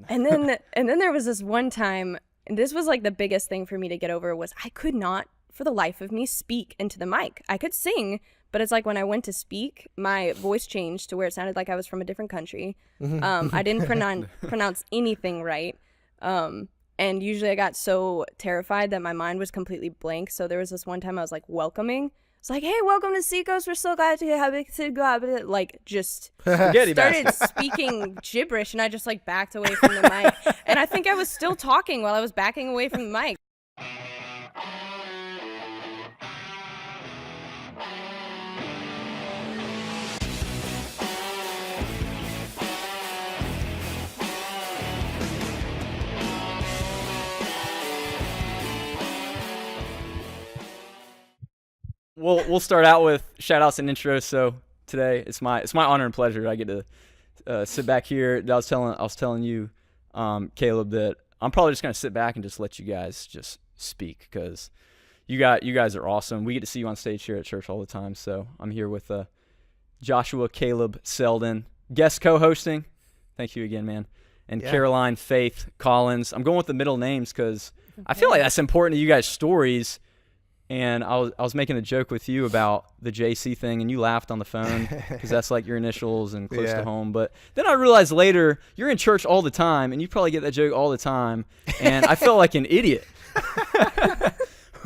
And then there was this one time, and this was like the biggest thing for me to get over, was I could not for the life of me speak into the mic. I could sing, but it's like when I went to speak, my voice changed to where it sounded like I was from a different country. I didn't pronounce anything right. And usually I got so terrified that my mind was completely blank. So there was this one time I was like welcoming. It's like, hey, welcome to Seacoast. We're so glad to have it. Like, just started speaking gibberish, and I just like backed away from the mic. And I think I was still talking while I was backing away from the mic. We'll start out with shout-outs and intros. So today it's my honor and pleasure. I get to sit back here. I was telling you, Caleb, that I'm probably just gonna sit back and just let you guys just speak, because you guys are awesome. We get to see you on stage here at church all the time. So I'm here with Joshua Caleb Seldon, guest co-hosting. Thank you again, man. And Caroline Faith Collins. I'm going with the middle names because I feel like that's important to you guys' stories. And I was making a joke with you about the JC thing, and you laughed on the phone because that's like your initials and close to home. But then I realized later you're in church all the time, and you probably get that joke all the time. And I felt like an idiot.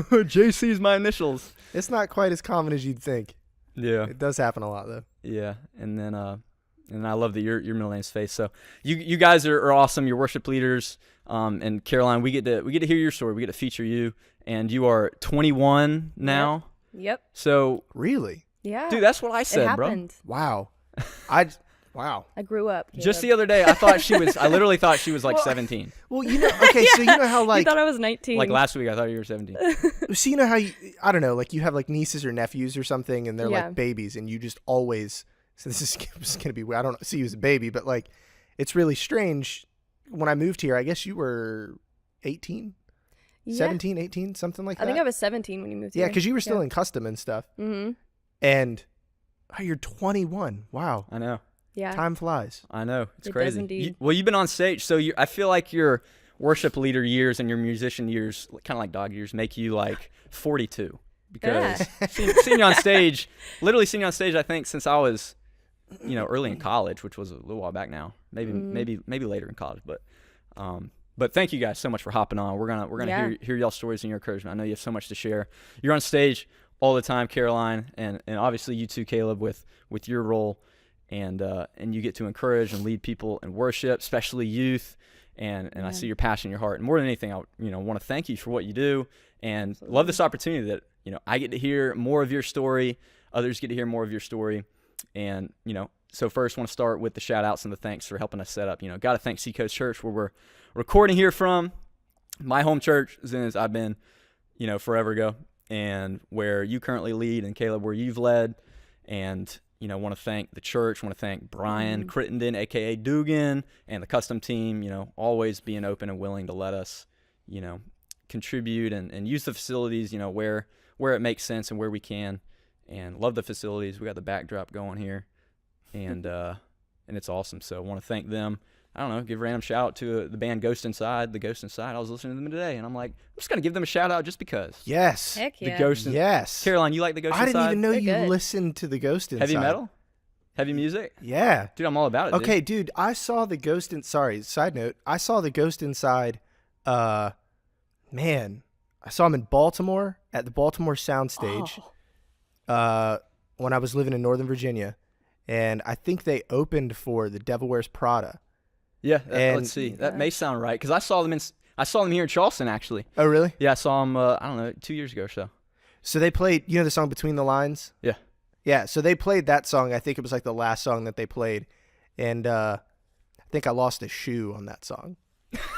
JC's my initials. It's not quite as common as you'd think. Yeah, it does happen a lot though. Yeah, and then I love that your middle name's Faith. So you guys are awesome. You're worship leaders. And Caroline, we get to hear your story. We get to feature you. And you are 21 now. Yep. So really, yeah, dude, that's what I said, it happened. Bro. Wow. I grew up. Caleb. Just the other day, I literally thought she was like 17. Well, okay, so you know how like you thought I was 19. Like last week, I thought you were 17. So you know how I don't know, like you have like nieces or nephews or something, and they're like babies, and you just always. So this is gonna be weird. I don't see you as a baby, but like, it's really strange. When I moved here, I guess you were 18. 17, 18, something like that? I think I was 17 when you moved here. Yeah, because you were still in custom and stuff. Mm-hmm. And you're 21. Wow. I know. Yeah. Time flies. I know. It's it crazy. Does indeed. You've been on stage, so I feel like your worship leader years and your musician years, kind of like dog years, make you like 42. Because seeing you on stage, I think since I was, early in college, which was a little while back now. Maybe later in college, But thank you guys so much for hopping on. We're gonna hear y'all's stories and your encouragement. I know you have so much to share. You're on stage all the time, Caroline, and obviously you too, Caleb, with your role, and you get to encourage and lead people in worship, especially youth. And I see your passion in your heart. And more than anything, I want to thank you for what you do, and love this opportunity that I get to hear more of your story. Others get to hear more of your story, and So first, I want to start with the shout-outs and the thanks for helping us set up. Got to thank Seacoast Church, where we're recording here from. My home church, since I've been, forever ago, and where you currently lead, and Caleb, where you've led. And, want to thank the church. Want to thank Brian Crittenden, a.k.a. Dugan, and the custom team, always being open and willing to let us, contribute and use the facilities, where it makes sense and where we can. And love the facilities. We got the backdrop going here. And it's awesome. So I want to thank them. I don't know, give a random shout out to the band Ghost Inside. The Ghost Inside. I was listening to them today, and I'm like, I'm just gonna give them a shout out just because. Yes. Heck yeah. The Ghost. Yes. Caroline, you like the Ghost Inside? I didn't even know They're you good. listened to the Ghost Inside. Heavy metal, heavy music. Yeah. Dude, I'm all about it. Okay, dude. I saw the Ghost side note. I saw the Ghost Inside. Man, I saw him in Baltimore at the Baltimore Soundstage. When I was living in Northern Virginia. And I think they opened for The Devil Wears Prada. Yeah, let's see. That may sound right, because I saw them here in Charleston, actually. Oh, really? Yeah, I saw them. I don't know, 2 years ago or so. So they played, the song Between the Lines? Yeah. Yeah. So they played that song. I think it was like the last song that they played, and I think I lost a shoe on that song.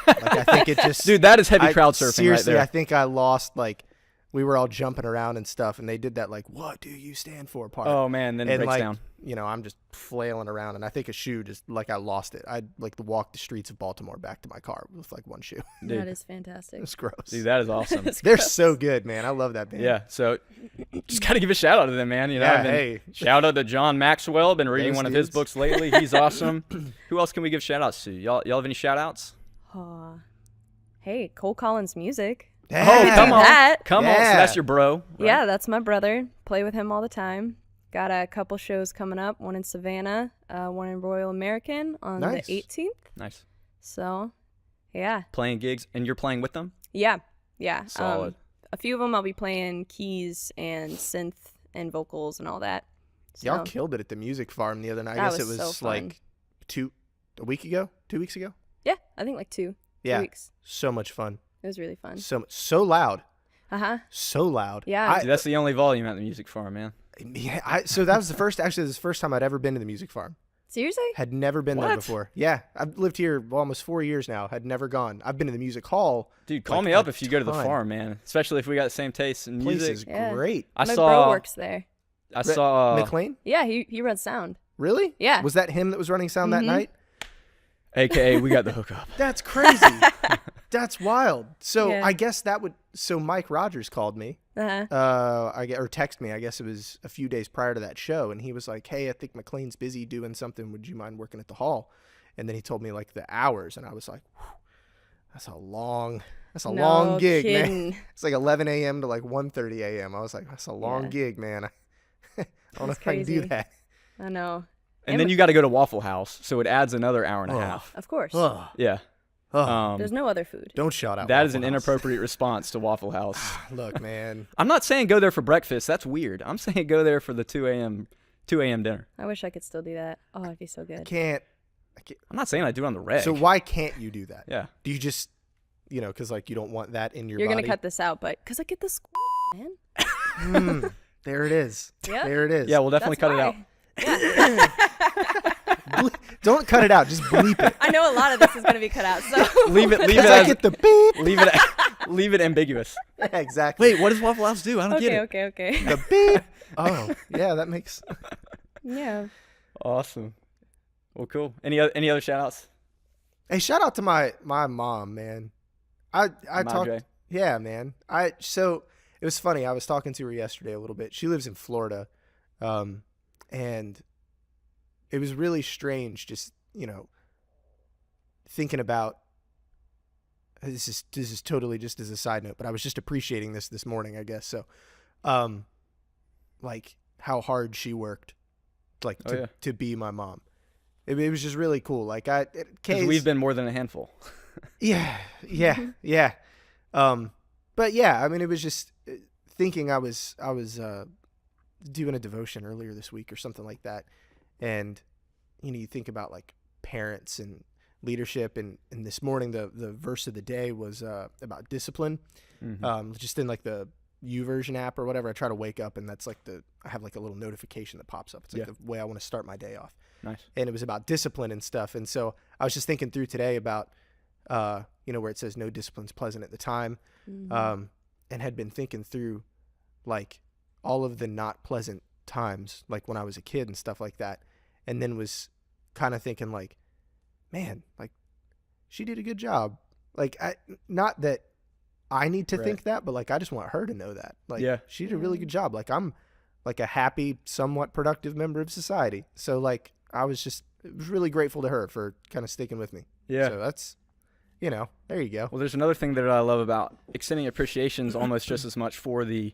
Like I think it just. Dude, that is heavy crowd surfing. Seriously, right there. I think I lost like we were all jumping around and stuff, and they did that like, "What do you stand for?" part. Oh man, then it and breaks like, down. I'm just flailing around, and I think a shoe just like I lost it. I'd like to walk the streets of Baltimore back to my car with like one shoe. Dude. That is fantastic. It's gross. Dude, that is awesome. They're gross. so good, man. I love that band. Yeah, so just got to give a shout out to them, man. Yeah, I've been- hey. Shout out to John Maxwell. Been reading Those one of his dudes. books lately. He's awesome. Who else can we give shout outs to? Y'all have any shout outs? Hey, Cole Collins Music. Oh, come on. That. Come on. So Yeah. that's your bro. Right? Yeah, that's my brother. Play with him all the time. Got a couple shows coming up. One in Savannah, one in Royal American on Nice. the 18th. Nice. So, yeah. Playing gigs, and you're playing with them? Yeah. Solid. A few of them I'll be playing keys and synth and vocals and all that. So, Y'all killed it at the music farm the other night. I That guess it was was so fun. like 2 weeks ago. yeah, I think like two Yeah. weeks. So much fun. It was really fun. So loud. Uh-huh. Loud. Yeah. Dude, that's the only volume at the music farm, man. So that was this is the first time I'd ever been to the music farm. Seriously? Had never been there What? before. Yeah, I've lived here almost 4 years now. Had never gone. I've been to the music hall. Dude, call Like me a up if you go to the ton. farm, man. Especially if we got the same taste in Place music. is Yeah. great. I My saw. bro works there. I saw. McLean? Yeah, he runs sound. Really? Yeah. Was that him that was running sound that Mhm. night? AKA, we got the hookup. That's crazy. That's wild. So Yeah. I guess that would. So Mike Rogers called me. Uh-huh. Or text me. I guess it was a few days prior to that show, and he was like, "Hey, I think McLean's busy doing something. Would you mind working at the hall?" And then he told me like the hours, and I was like, "Whew, that's a long No gig, man." kidding. It's like 11 a.m. to like 1:30 a.m. I was like, "That's a long Yeah. gig, man. I don't know That's if I can do crazy. that." I know. And then you got to go to Waffle House, so it adds another hour and a Oh. half. Of course. Ugh. Yeah. Ugh. There's no other food. Don't shout out. That is an Waffle House. inappropriate response to Waffle House. Look, man. I'm not saying go there for breakfast. That's weird. I'm saying go there for the 2 a.m. dinner. I wish I could still do that. Oh, it'd be so I good. can't. I'm not saying I do it on the reg. So why can't you do that? Yeah. Do you just, because like you don't want that in your You're body? gonna cut this out, but because I get this, man. There it is. Yep. There it is. Yeah, we'll definitely cut it out. Yeah. Don't cut it out. Just bleep it. I know a lot of this is gonna be cut out, so Leave it Because I as get the beep. leave it ambiguous. Yeah, exactly. Wait, what does Waffle House do? I don't get it. okay. The beep. Oh, yeah, that makes. Yeah. Awesome. Well, cool. Any other shout outs? Hey, shout out to my mom, man. I talked. Jay. Yeah, man. So it was funny. I was talking to her yesterday a little bit. She lives in Florida, and it was really strange. Just thinking about this is totally just as a side note, but I was just appreciating this morning, I guess. So, like how hard she worked, like to be my mom. It was just really cool. Like Because we've been more than a handful. Yeah. But yeah, I mean, it was just thinking I was doing a devotion earlier this week or something like that. And, you think about like parents and leadership. And this morning, the verse of the day was about discipline. Mm-hmm. Just in like the YouVersion app or whatever, I try to wake up and that's like I have like a little notification that pops up. It's like the way I want to start my day off. Nice. And it was about discipline and stuff. And so I was just thinking through today about, where it says no discipline's pleasant at the time. Mm-hmm. And had been thinking through like all of the not pleasant times, like when I was a kid and stuff like that. And then was kind of thinking like, man, like she did a good job. Like not that I need to think that, but like, I just want her to know that. Like she did a really good job. Like I'm like a happy, somewhat productive member of society. So like, I was really grateful to her for kind of sticking with me. Yeah. So that's, there you go. Well, there's another thing that I love about extending appreciations almost just as much for the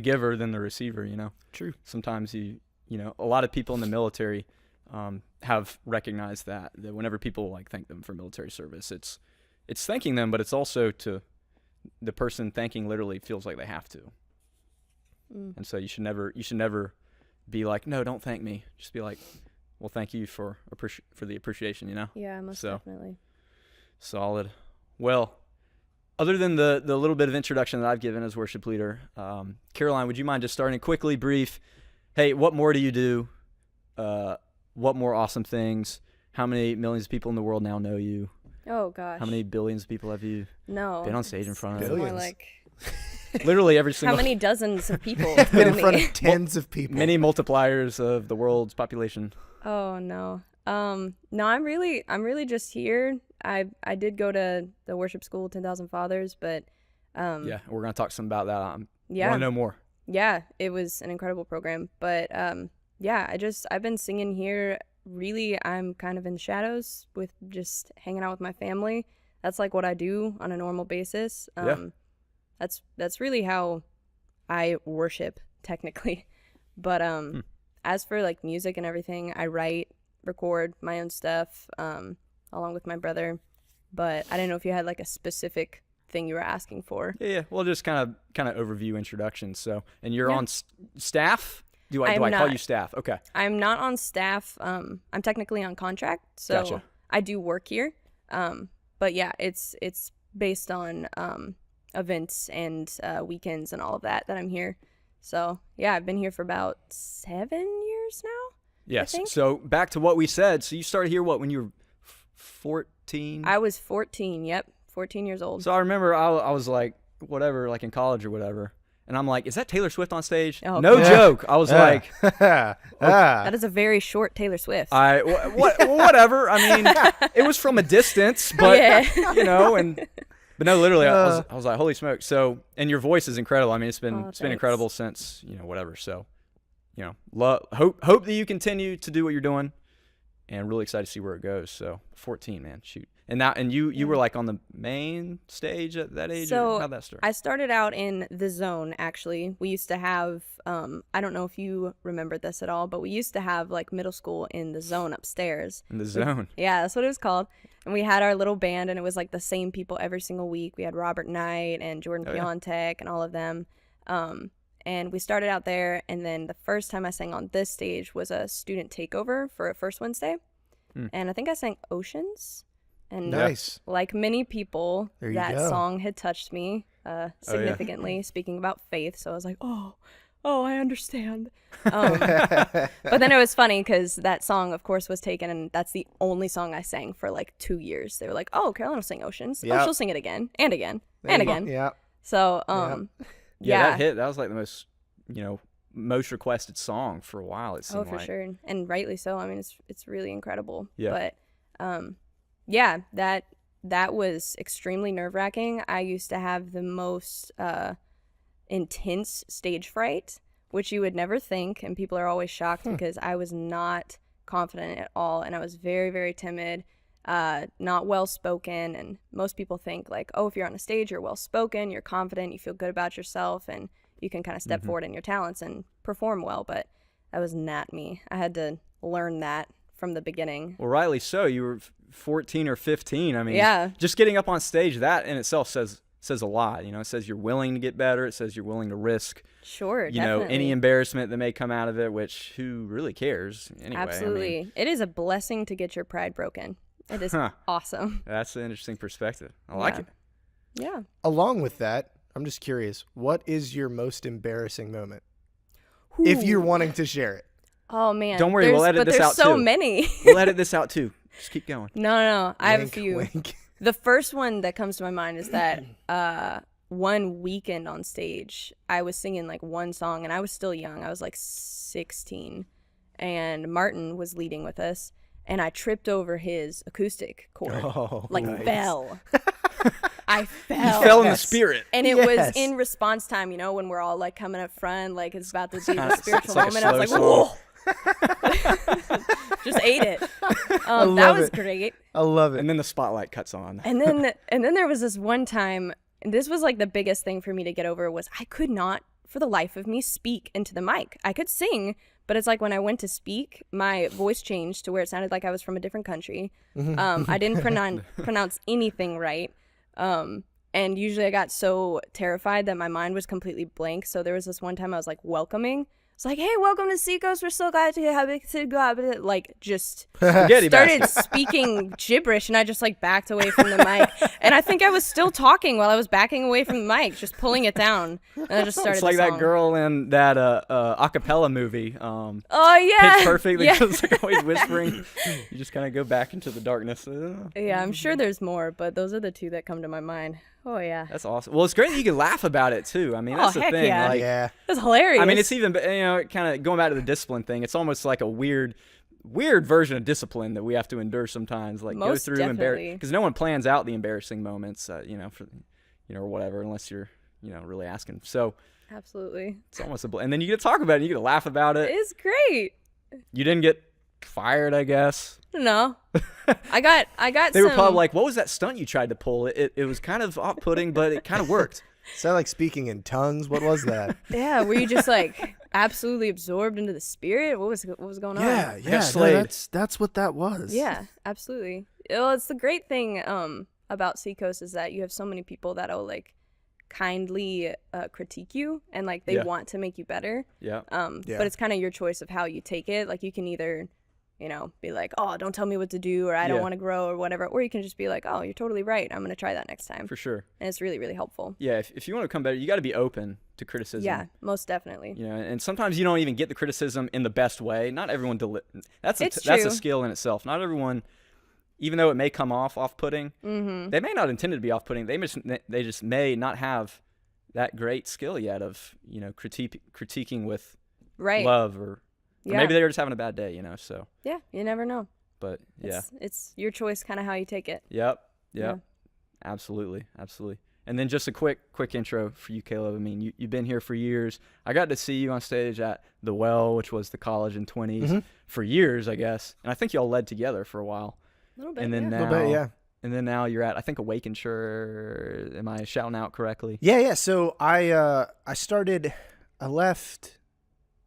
giver than the receiver, True. Sometimes a lot of people in the military have recognized that whenever people like thank them for military service, it's thanking them, but it's also to the person thanking literally feels like they have to. And so you should never be like, no, don't thank me. Just be like, well, thank you for the appreciation, Yeah, most definitely. Solid. Well, other than the little bit of introduction that I've given as worship leader, Caroline, would you mind just starting quickly, brief? Hey, what more do you do? What more awesome things? How many millions of people in the world now know you? Oh gosh. How many billions of people have you No. been on stage in front of? It's more Billions. like Literally every single. How many dozens of people? Been in know front me? of tens of people. Many multipliers of the world's population. Oh no. No, I'm really just here. I did go to the worship school, 10,000 Fathers, but Yeah, we're gonna talk some about that. I yeah, want to know more. yeah, it was an incredible program. But yeah, I've been singing here. Really, I'm kind of in the shadows with just hanging out with my family. That's like what I do on a normal basis. That's really how I worship technically. But as for like music and everything, I write, record my own stuff along with my brother. But I didn't know if you had like a specific thing you were asking for. Yeah. Well, just kind of overview introduction. So, and you're on staff. Do I I'm call not. you staff? Okay. I'm not on staff. I'm technically on contract, so Gotcha. I do work here. But yeah, it's based on events and weekends and all of that I'm here. So yeah, I've been here for about 7 years now. Yes. think. So back to what we said. So you started here when you were 14? I was 14. Yep, 14 years old. So I remember I was like, whatever, like in college or whatever. And I'm like, is that Taylor Swift on stage? Oh, No God. joke. I was like, That is a very short Taylor Swift. whatever. I mean, it was from a distance, but, Yeah. but no, literally, I was like, holy smoke. So, and your voice is incredible. I mean, it's been Thanks. incredible since, whatever. So, hope that you continue to do what you're doing, and really excited to see where it goes. So 14, man, shoot. And you were like on the main stage at that age? So or how'd that start? I started out in the Zone, actually. We used to have, I don't know if you remember this at all, but we used to have like middle school in the Zone upstairs. In the Zone. Yeah, that's what it was called. And we had our little band, and it was like the same people every single week. We had Robert Knight and Jordan Piontek and all of them. And we started out there, and then the first time I sang on this stage was a student takeover for a First Wednesday. And I think I sang Oceans. And Nice. like many people, There you that go. song had touched me significantly, speaking about faith. So I was like, oh, I understand. But then it was funny because that song, of course, was taken, and that's the only song I sang for like 2 years. They were like, oh, Caroline will sing Oceans. Yep. Oh, she'll sing it again and again and again. Yeah. So, Yeah, that hit. That was like the most requested song for a while, it seemed Oh, for like. sure. And rightly so. I mean, it's really incredible. Yeah. But yeah, that was extremely nerve-wracking. I used to have the most intense stage fright, which you would never think, and people are always shocked because I was not confident at all, and I was very, very timid, not well-spoken, and most people think like, oh, if you're on a stage, you're well-spoken, you're confident, you feel good about yourself, and you can kind of step forward in your talents and perform well, but that was not me. I had to learn that from the beginning. Well, rightly so. You were 14 or 15. I mean, Yeah. just getting up on stage, that in itself says a lot. It says you're willing to get better. It says you're willing to risk, Sure, definitely. any embarrassment that may come out of it, which who really cares anyway? Absolutely. I mean, It is a blessing to get your pride broken. It is awesome. that's an interesting perspective. I like it. Yeah. Along with that, I'm just curious, what is your most embarrassing moment? If you're wanting to share it. Oh, man. Don't worry, we'll edit this out But there's so too. many. We'll edit this out too. Just keep going. No. I have a Wink, few. wink. The first one that comes to my mind is that one weekend on stage, I was singing like one song, and I was still young. I was like 16, and Martin was leading with us, and I tripped over his acoustic cord. Oh, like nice. fell. I fell. You fell in the spirit. And it was Yes. in response time, when we're all like coming up front, like it's about to be the It's spiritual like a moment. I was like, slow whoa. Just ate it. That love was it. great. I love it. And then the spotlight cuts on. And then there was this one time, and this was like the biggest thing for me to get over, was I could not for the life of me speak into the mic. I could sing, but it's like when I went to speak, my voice changed to where it sounded like I was from a different country. I didn't pronounce anything right. And usually I got so terrified that my mind was completely blank. So there was this one time I was like welcoming It's like, hey, welcome to Seacoast. We're so glad to have it. Like, just Spaghetti started bastard. speaking gibberish, and I just like backed away from the mic. And I think I was still talking while I was backing away from the mic, just pulling it down. And I just started. It's like the that song. girl in that acapella movie. Oh yeah, Pitch Perfect. Yeah. It's like always whispering. You just kind of go back into the darkness. Yeah, I'm sure there's more, but those are the two that come to my mind. Oh yeah, That's awesome. Well, it's great that you can laugh about it too. I mean, that's the heck thing. yeah. Like, Yeah. that's hilarious. I mean, it's even, kind of going back to the discipline thing. It's almost like a weird version of discipline that we have to endure sometimes. Like Most go through definitely. because no one plans out the embarrassing moments, or whatever, unless you're, really asking. So absolutely. it's almost and then you get to talk about it. You get to laugh about it. It's great. You didn't get fired, I guess. No, I got. They some, were probably like, "What was that stunt you tried to pull? It was kind of off-putting, but it kind of worked." Sound like speaking in tongues. What was that? Yeah, were you just like absolutely absorbed into the spirit? What was going on? Yeah, got slayed. that's what that was. Yeah, absolutely. Well, it's the great thing about Seacoast is that you have so many people that'll like kindly critique you and like they Yeah. want to make you better. Yeah. Yeah. But it's kind of your choice of how you take it. Like you can either, be like, oh, don't tell me what to do, or I don't Yeah. want to grow, or whatever. Or you can just be like, oh, you're totally right. I'm gonna try that next time. For sure. And it's really, really helpful. Yeah. If you want to become better, you got to be open to criticism. Yeah, most definitely. And sometimes you don't even get the criticism in the best way. Not everyone that's It's that's a true. skill in itself. Not everyone, even though it may come off-putting, Mm-hmm. they may not intend it to be off-putting. They just may not have that great skill yet of critiquing with Right. love or Yeah. maybe they were just having a bad day. So Yeah, you never know. but yeah. It's your choice, kind of how you take it. Yep. Yeah. Absolutely. And then just a quick intro for you, Caleb. I mean, you've been here for years. I got to see you on stage at The Well, which was the college in 20s, Mm-hmm. for years, I guess. And I think y'all led together for a while. A little bit. And then yeah. A little bit, yeah. And then now you're at, I think, Awaken Church. Am I shouting out correctly? Yeah. So I left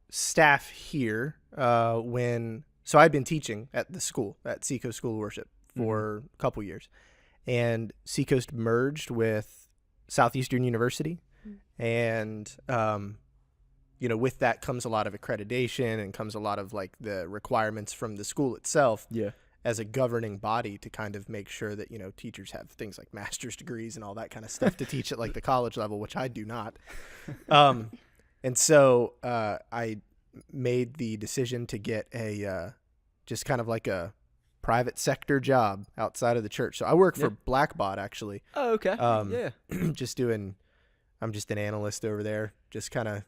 staff here so I'd been teaching at the school, at Seacoast School of Worship, for a couple years. And Seacoast merged with Southeastern University. And, with that comes a lot of accreditation and comes a lot of like the requirements from the school itself. Yeah. As a governing body to kind of make sure that, teachers have things like master's degrees and all that kind of stuff to teach at like the college level, which I do not. And so I made the decision to get just kind of like a private sector job outside of the church. So I work for Blackbot actually. Oh, okay. Yeah. I'm just an analyst over there, just kind of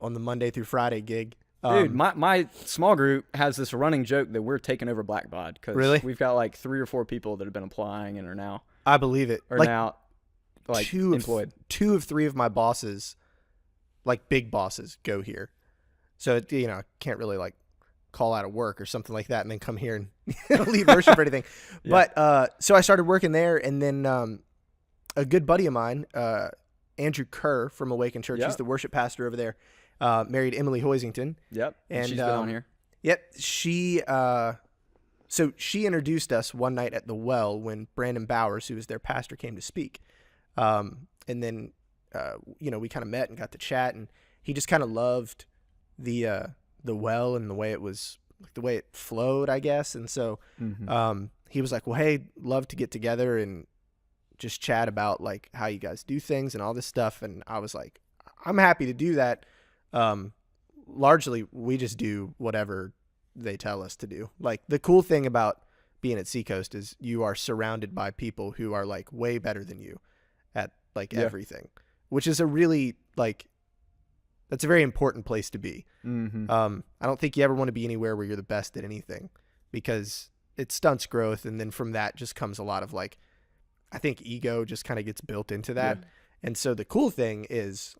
on the Monday through Friday gig. Dude, my small group has this running joke that we're taking over Blackbot because Really? we've got like 3 or 4 people that have been applying and are now I believe it. employed. 2 of 3 of my bosses, like big bosses, go here. So, I can't really like call out of work or something like that and then come here and lead worship or anything. Yeah. But so I started working there, and then a good buddy of mine, Andrew Kerr from Awaken Church, he's the worship pastor over there, married Emily Hoisington. Yep. And she's been on here. Yep. So she introduced us one night at the Well when Brandon Bowers, who was their pastor, came to speak. And then, we kind of met and got to chat, and he just kind of loved the Well and the way it flowed, I guess. And so, he was like, well, hey, love to get together and just chat about like how you guys do things and all this stuff. And I was like, I'm happy to do that. Largely we just do whatever they tell us to do. Like the cool thing about being at Seacoast is you are surrounded by people who are like way better than you at like everything, which is a really that's a very important place to be. I don't think you ever want to be anywhere where you're the best at anything because it stunts growth. And then from that just comes a lot of I think ego just kind of gets built into that. Yeah. And so the cool thing is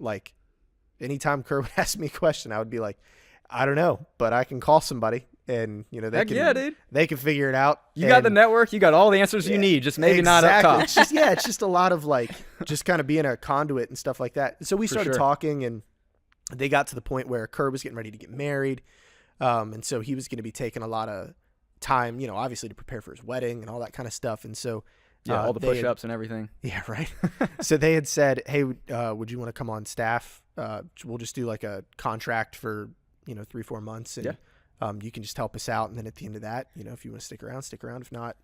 anytime Kerr would ask me a question, I would be like, I don't know, but I can call somebody and they can figure it out. You got the network, you got all the answers you need, just maybe not up top. It's just a lot of just kind of being a conduit and stuff like that. So we started talking, and they got to the point where Kerr was getting ready to get married. And so he was going to be taking a lot of time, obviously to prepare for his wedding and all that kind of stuff. And so all the push-ups and everything. Yeah, right. So they had said, hey, would you want to come on staff? We'll just do like a contract for 3-4 months, and you can just help us out. And then at the end of that, if you want to stick around, stick around. If not,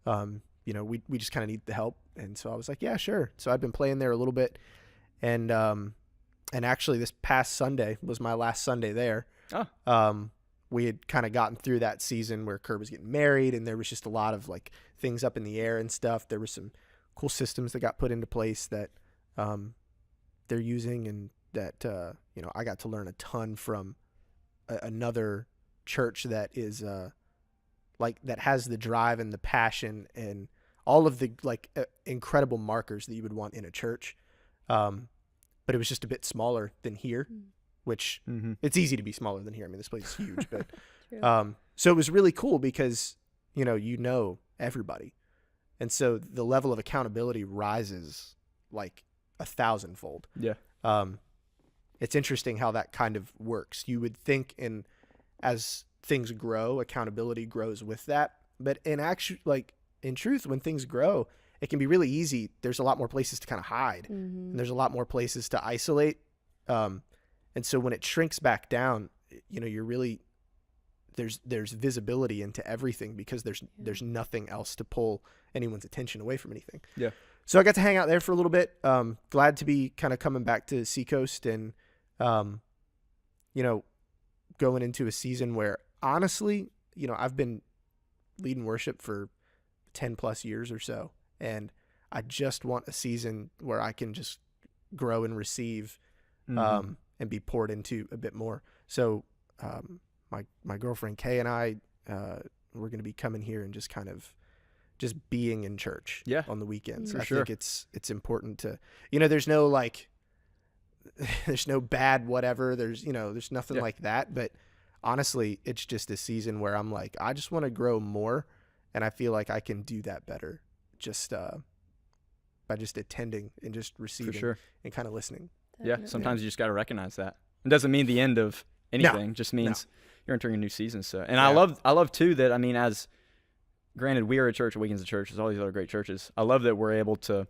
we just kind of need the help. And so I was like, yeah, sure. So I've been playing there a little bit, and actually this past Sunday was my last Sunday there. We had kind of gotten through that season where Kerr was getting married, and there was just a lot of like things up in the air and stuff. There were some cool systems that got put into place that they're using, and that I got to learn a ton from another church that is that has the drive and the passion and all of the incredible markers that you would want in a church, but it was just a bit smaller than here. Which it's easy to be smaller than here. I mean, this place is huge, but so it was really cool because everybody, and so the level of accountability rises like 1,000-fold. Yeah. It's interesting how that kind of works. You would think, as things grow, accountability grows with that, but in truth, when things grow, it can be really easy. There's a lot more places to kind of hide, and there's a lot more places to isolate. And so when it shrinks back down, you're really, there's visibility into everything because there's nothing else to pull anyone's attention away from anything. Yeah. So I got to hang out there for a little bit. Glad to be kind of coming back to Seacoast and, going into a season where honestly, I've been leading worship for 10 plus years or so. And I just want a season where I can just grow and receive, and be poured into a bit more. So my girlfriend Kay and I, we're going to be coming here and just kind of just being in church on the weekends. I think it's important to, there's no there's no bad whatever. There's nothing like that. But honestly, it's just a season where I'm like, I just want to grow more. And I feel like I can do that better just by just attending and just receiving and kind of listening. Yeah, sometimes you just got to recognize that. It doesn't mean the end of anything. Just means you're entering a new season. So, and I love too that, I mean, as granted, we are a church, Weekends of Church, there's all these other great churches. I love that we're able to,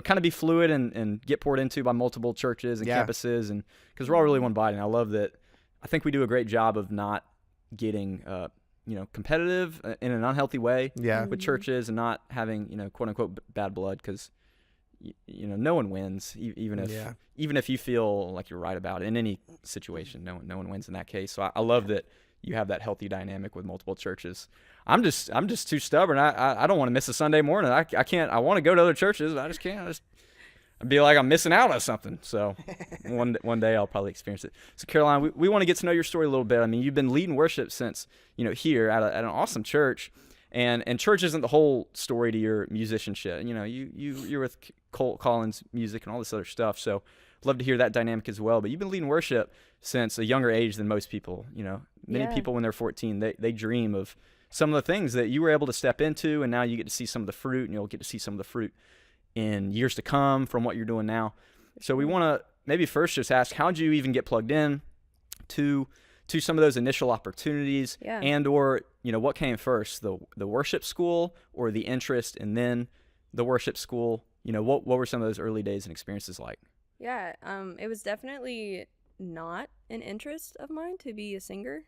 kind of be fluid and get poured into by multiple churches and campuses, and because we're all really one body. And I love that. I think we do a great job of not getting, competitive in an unhealthy way with churches, and not having, quote unquote bad blood, because no one wins, even if you feel like you're right about it in any situation. No one wins in that case. So I love that you have that healthy dynamic with multiple churches. I'm just too stubborn. I don't want to miss a Sunday morning. I can't. I want to go to other churches. I just can't. I'd be like I'm missing out on something. So one day I'll probably experience it. So Caroline, we want to get to know your story a little bit. I mean, you've been leading worship since here at an awesome church. And church isn't the whole story to your musicianship. You're with Colt Collins Music and all this other stuff. So I'd love to hear that dynamic as well. But you've been leading worship since a younger age than most people. Many people when they're 14, they dream of some of the things that you were able to step into, and now you get to see some of the fruit, and you'll get to see some of the fruit in years to come from what you're doing now. So we want to maybe first just ask, how did you even get plugged in to some of those initial opportunities, and or what came first, the worship school or the interest and then the worship school? What were some of those early days and experiences like? It was definitely not an interest of mine to be a singer.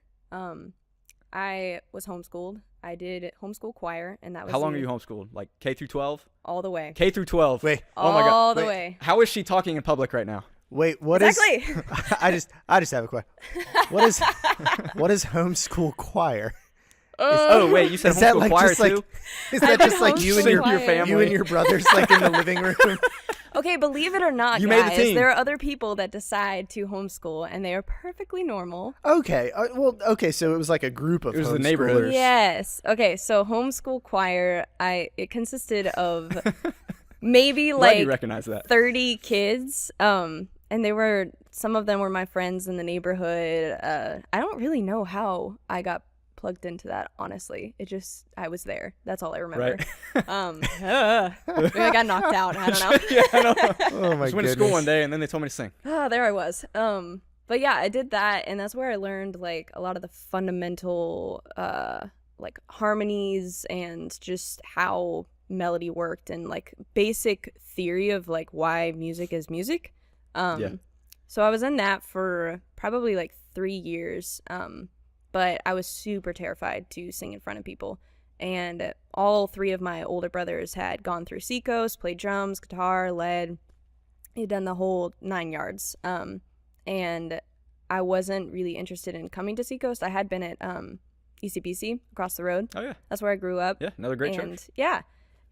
I was homeschooled. I did homeschool choir, and that was How long are you homeschooled? Like K through 12? All the way. K through 12. Wait. Oh my God. All the way. How is she talking in public right now? Wait, what exactly. is I just have a question. What is homeschool choir? Wait, you said homeschool choir too? Is that just like you and your family? You and your brothers like in the living room? Okay, believe it or not, you guys, made the team. There are other people that decide to homeschool, and they are perfectly normal. Okay, so it was like a group of homeschoolers. It was the neighborhood. Yes. Okay, so homeschool choir, it consisted of maybe like you recognize that. 30 kids, and some of them were my friends in the neighborhood. I don't really know how I got plugged into that, honestly. I was there. That's all I remember. Right. Maybe I got knocked out. I don't know. I know. Oh my Just went to school one day and then they told me to sing. There I was. But yeah, I did that, and that's where I learned like a lot of the fundamental like harmonies and just how melody worked, and like basic theory of like why music is music. So I was in that for probably like 3 years, but I was super terrified to sing in front of people. And all 3 of my older brothers had gone through Seacoast, played drums, guitar, led. He'd done the whole 9 yards. And I wasn't really interested in coming to Seacoast. I had been at ECBC across the road. Oh, yeah. That's where I grew up. Yeah, another great church. Yeah.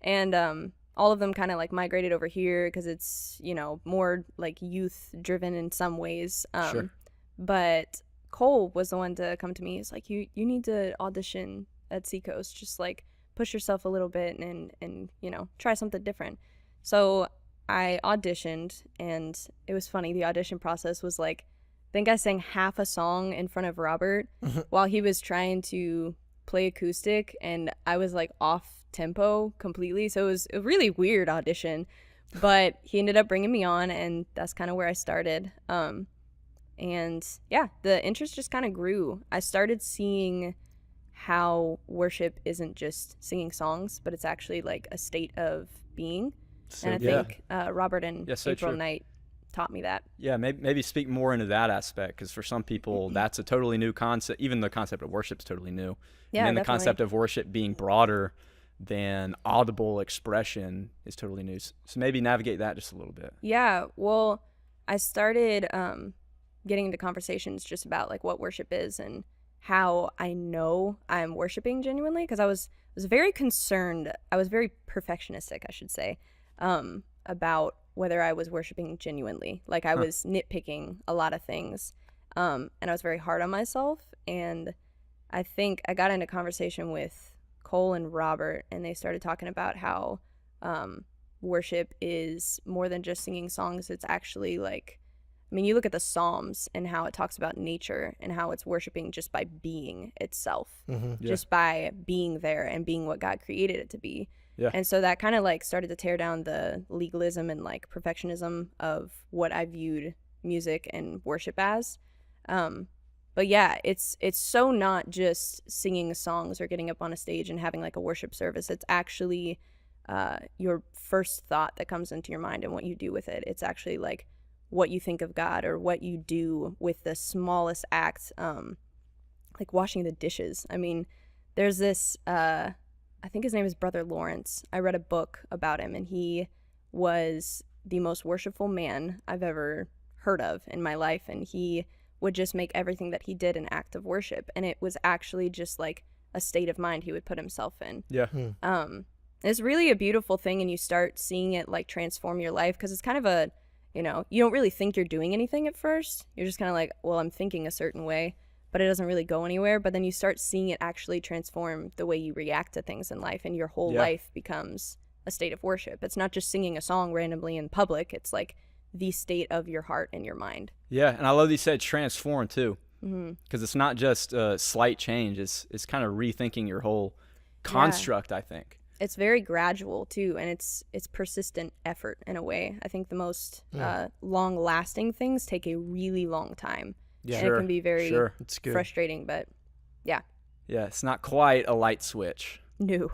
And all of them kind of like migrated over here because it's, more like youth driven in some ways. Sure. But Cole was the one to come to me. He's like, you need to audition at Seacoast. Just like push yourself a little bit and try something different. So I auditioned, and it was funny. The audition process was like, I think I sang half a song in front of Robert while he was trying to play acoustic, and I was like off tempo completely. So it was a really weird audition, but he ended up bringing me on, and that's kind of where I started. And yeah, the interest just kind of grew. I started seeing how worship isn't just singing songs, but it's actually like a state of being. And I think Robert and April Knight taught me that. Yeah, maybe speak more into that aspect, because for some people that's a totally new concept. Even the concept of worship is totally new. Yeah, and then definitely. The concept of worship being broader than audible expression is totally new. So maybe navigate that just a little bit. Yeah, well, I started getting into conversations just about like what worship is and how I know I'm worshiping genuinely, because I was very concerned. I was very perfectionistic, I should say, about whether I was worshiping genuinely. Like I was nitpicking a lot of things, and I was very hard on myself. And I think I got into conversation with Cole and Robert, and they started talking about how worship is more than just singing songs. It's actually like, I mean, you look at the Psalms and how it talks about nature and how it's worshiping just by being itself, just by being there and being what God created it to be. Yeah. And so that kind of like started to tear down the legalism and like perfectionism of what I viewed music and worship as. But yeah, it's so not just singing songs or getting up on a stage and having like a worship service. It's actually your first thought that comes into your mind and what you do with it. It's actually like what you think of God or what you do with the smallest act, like washing the dishes. I mean, there's this, I think his name is Brother Lawrence. I read a book about him, and he was the most worshipful man I've ever heard of in my life, and he would just make everything that he did an act of worship, and it was actually just like a state of mind he would put himself in. Yeah. It's really a beautiful thing, and you start seeing it like transform your life, because it's kind of a, you don't really think you're doing anything at first. You're just kind of like, well, I'm thinking a certain way, but it doesn't really go anywhere. But then you start seeing it actually transform the way you react to things in life, and your whole life becomes a state of worship. It's not just singing a song randomly in public. It's like the state of your heart and your mind. Yeah, and I love that you said transform too, because it's not just a slight change. It's kind of rethinking your whole construct, I think. It's very gradual too, and it's persistent effort in a way. I think the most long-lasting things take a really long time. Yeah, and it can be very frustrating, but yeah. Yeah, it's not quite a light switch. No.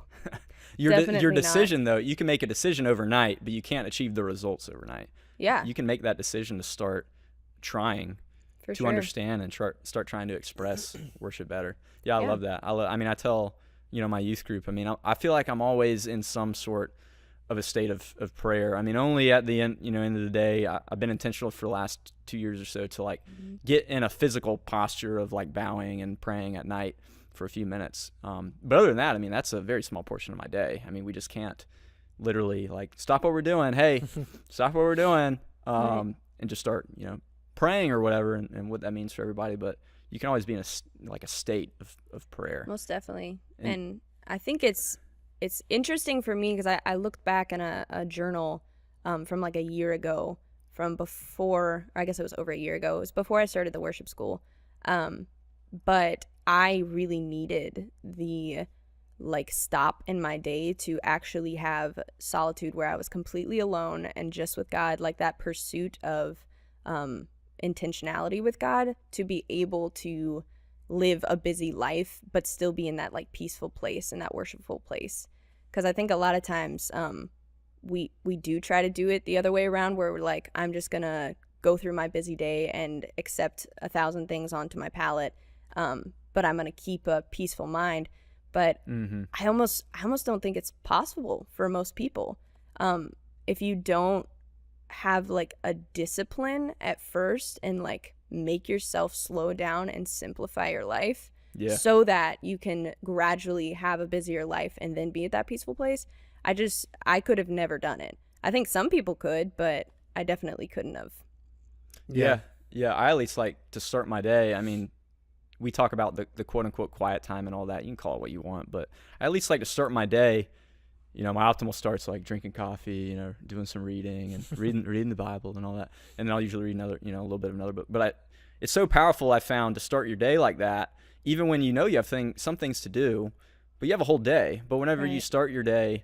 Your decision, though, you can make a decision overnight, but you can't achieve the results overnight. Yeah. You can make that decision to start trying to understand and start trying to express worship better. Yeah, I love that. I mean, I tell my youth group, I mean, I feel like I'm always in some sort of a state of prayer. I mean, only at the end of the day, I've been intentional for the last 2 years or so to like get in a physical posture of like bowing and praying at night for a few minutes. But other than that, I mean, that's a very small portion of my day. I mean, we just can't literally like stop what we're doing. Hey, stop what we're doing, and just start, praying or whatever, and what that means for everybody. But you can always be in a state of prayer. Most definitely. And I think it's interesting for me because I looked back in a journal from like a year ago, from before, or I guess it was over a year ago. It was before I started the worship school. But I really needed the like stop in my day to actually have solitude where I was completely alone and just with God, like that pursuit of intentionality with God, to be able to live a busy life but still be in that like peaceful place and that worshipful place. Because I think a lot of times we do try to do it the other way around, where we're like, I'm just gonna go through my busy day and accept 1,000 things onto my palate, but I'm going to keep a peaceful mind. But I almost don't think it's possible for most people. If you don't have like a discipline at first and like make yourself slow down and simplify your life so that you can gradually have a busier life and then be at that peaceful place, I could have never done it. I think some people could, but I definitely couldn't have. Yeah. I at least like to start my day. I mean, we talk about the quote unquote quiet time and all that. You can call it what you want, but I at least like to start my day. You know, my optimal start's like drinking coffee, you know, doing some reading and reading the Bible and all that. And then I'll usually read another, you know, a little bit of another book. But it's so powerful, I found, to start your day like that, even when you know you have some things to do, but you have a whole day. But whenever you start your day,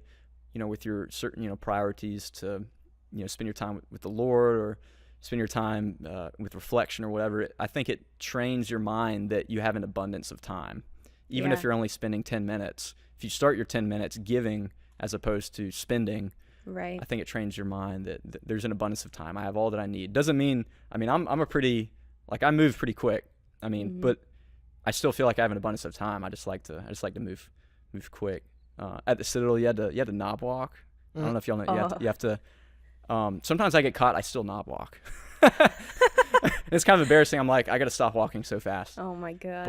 you know, with your certain, you know, priorities to, you know, spend your time with the Lord or spend your time with reflection or whatever, I think it trains your mind that you have an abundance of time. Even if you're only spending 10 minutes. If you start your 10 minutes giving as opposed to spending, I think it trains your mind that there's an abundance of time. I have all that I need. Doesn't mean, I mean, I'm a pretty, like, I move pretty quick. I mean, but I still feel like I have an abundance of time. I just like to move quick. At the Citadel, you had to knob walk. I don't know if y'all know. You have to. Sometimes I get caught. I still knob walk. It's kind of embarrassing. I'm like, I got to stop walking so fast. Oh my gosh.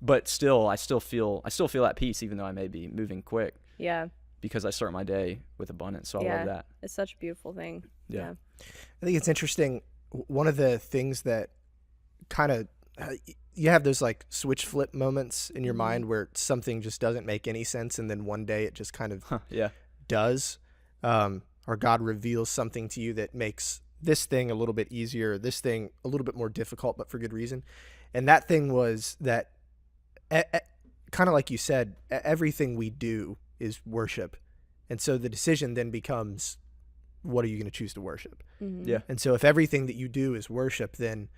But still, I still feel at peace, even though I may be moving quick. Yeah. Because I start my day with abundance. So I love that. It's such a beautiful thing. Yeah. I think it's interesting. One of the things that kind of, you have those like switch flip moments in your mind where something just doesn't make any sense. And then one day it just kind of does. Or God reveals something to you that makes this thing a little bit easier, this thing a little bit more difficult, but for good reason. And that thing was that, kind of like you said, everything we do is worship. And so the decision then becomes, what are you going to choose to worship? Yeah. And so if everything that you do is worship, then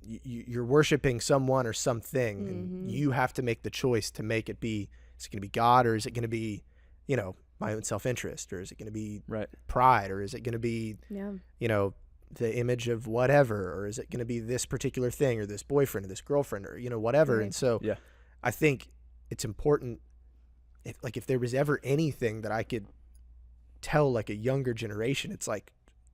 you're worshiping someone or something, and you have to make the choice to make it be, is it going to be God, or is it going to be, you know, my own self-interest, or is it going to be pride, or is it going to be, you know, the image of whatever, or is it going to be this particular thing, or this boyfriend or this girlfriend, or, you know, whatever. And so I think it's important, if there was ever anything that I could tell like a younger generation, it's like,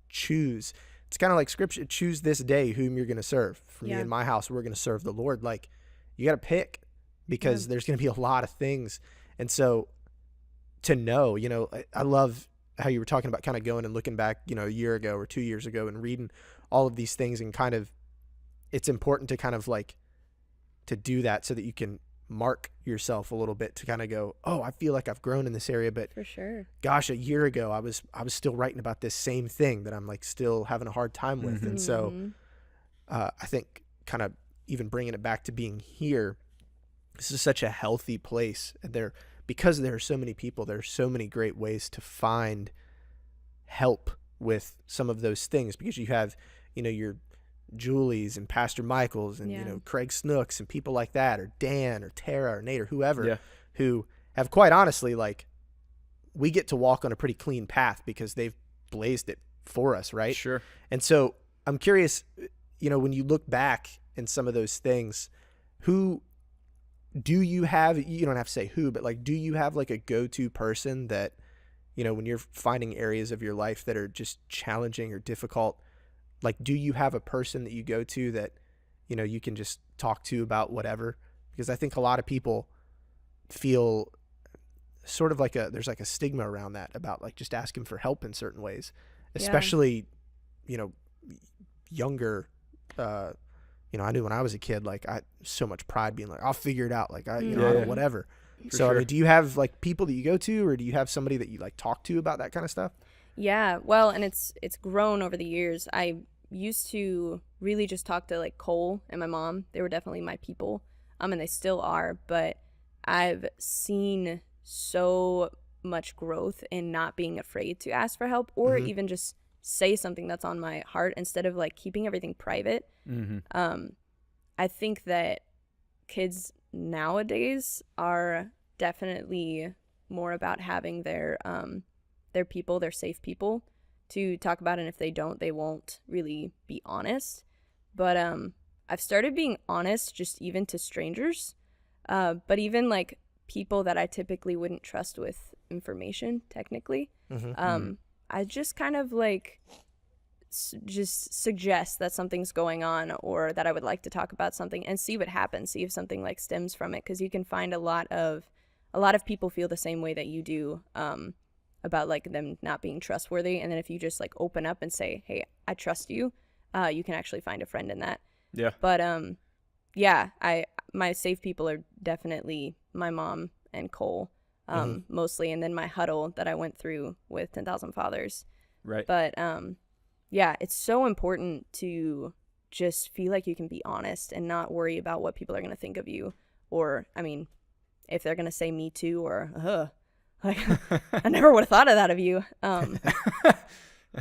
choose. It's kind of like scripture, choose this day whom you're going to serve. For me in my house, we're going to serve the Lord. Like, you got to pick, because there's going to be a lot of things. And so to know, you know, I love how you were talking about kind of going and looking back, you know, a year ago or 2 years ago and reading all of these things, and kind of, it's important to kind of like to do that so that you can mark yourself a little bit, to kind of go, oh, I feel like I've grown in this area, but for sure, gosh, a year ago I was still writing about this same thing that I'm like still having a hard time with. And so I think kind of even bringing it back to being here, this is such a healthy place, and because there are so many people, there are so many great ways to find help with some of those things, because you have, you know, your Julie's and Pastor Michael's and, you know, Craig Snooks and people like that, or Dan or Tara or Nate or whoever, who have, quite honestly, like, we get to walk on a pretty clean path because they've blazed it for us, right? Sure. And so I'm curious, you know, when you look back in some of those things, who do you have, you don't have to say who, but like, do you have like a go-to person that, you know, when you're finding areas of your life that are just challenging or difficult, like, do you have a person that you go to that, you know, you can just talk to about whatever? Because I think a lot of people feel sort of like there's like a stigma around that, about like just asking for help in certain ways, especially, you know, younger, you know, I knew when I was a kid, like, I so much pride being like, I'll figure it out. Like, I don't know, whatever. So, I mean, do you have like people that you go to, or do you have somebody that you like talk to about that kind of stuff? Yeah, well, and it's grown over the years. I used to really just talk to like Cole and my mom. They were definitely my people, and they still are. But I've seen so much growth in not being afraid to ask for help, or even just say something that's on my heart, instead of like keeping everything private. I think that kids nowadays are definitely more about having their people, their safe people, to talk about it, and if they don't, they won't really be honest. But I've started being honest just even to strangers, but even like people that I typically wouldn't trust with information, technically. I just kind of like just suggest that something's going on, or that I would like to talk about something, and see what happens, see if something like stems from it, because you can find a lot of people feel the same way that you do, about like them not being trustworthy. And then if you just like open up and say, hey, I trust you, you can actually find a friend in that. Yeah. But yeah, my safe people are definitely my mom and Cole, mostly, and then my huddle that I went through with 10,000 Fathers. Right. But yeah, it's so important to just feel like you can be honest and not worry about what people are going to think of you, or I mean, if they're going to say me too, or like I never would have thought of that of you.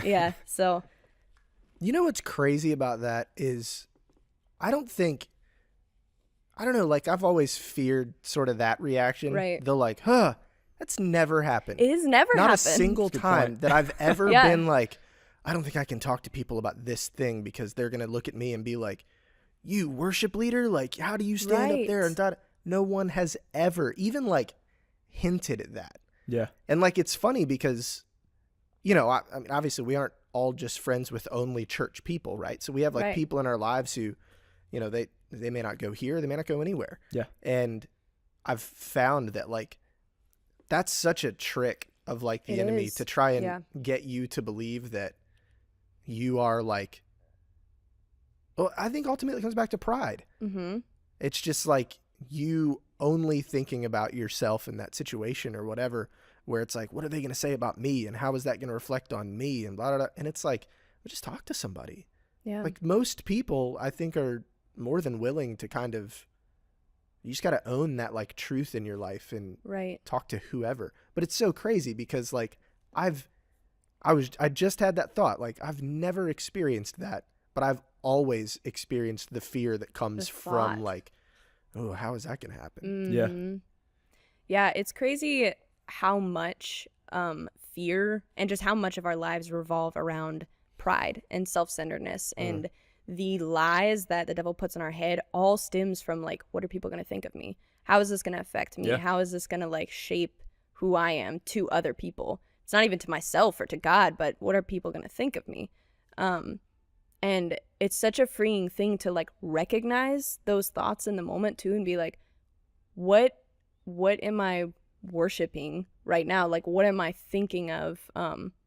Yeah, so you know what's crazy about that is I don't know, like I've always feared sort of that reaction. Right. The like, that's never happened. It has never Not happened. a single time that I've ever been like, I don't think I can talk to people about this thing because they're going to look at me and be like, you worship leader? Like, how do you stand up there? And no one has ever even like hinted at that. Yeah. And like, it's funny because, you know, I mean, obviously we aren't all just friends with only church people, right? So we have like people in our lives who, you know, they may not go here, they may not go anywhere. Yeah. And I've found that like, that's such a trick of like the enemy to try and get you to believe that you are like, well, I think ultimately it comes back to pride. Mm-hmm. It's just like you only thinking about yourself in that situation or whatever, where it's like, what are they going to say about me? And how is that going to reflect on me? And blah, blah, blah. And it's like, well, just talk to somebody. Yeah. Like most people, I think, are more than willing to kind of, you just got to own that like truth in your life and talk to whoever. But it's so crazy because like I just had that thought, like I've never experienced that, but I've always experienced the fear that comes from like, oh, how is that going to happen? Mm-hmm. Yeah, it's crazy how much fear and just how much of our lives revolve around pride and self-centeredness, and the lies that the devil puts in our head all stems from like, what are people going to think of me? How is this going to affect me? How is this going to like shape who I am to other people? It's not even to myself or to God, but what are people going to think of me? And it's such a freeing thing to like recognize those thoughts in the moment too, and be like, what am I worshiping right now? Like, what am I thinking of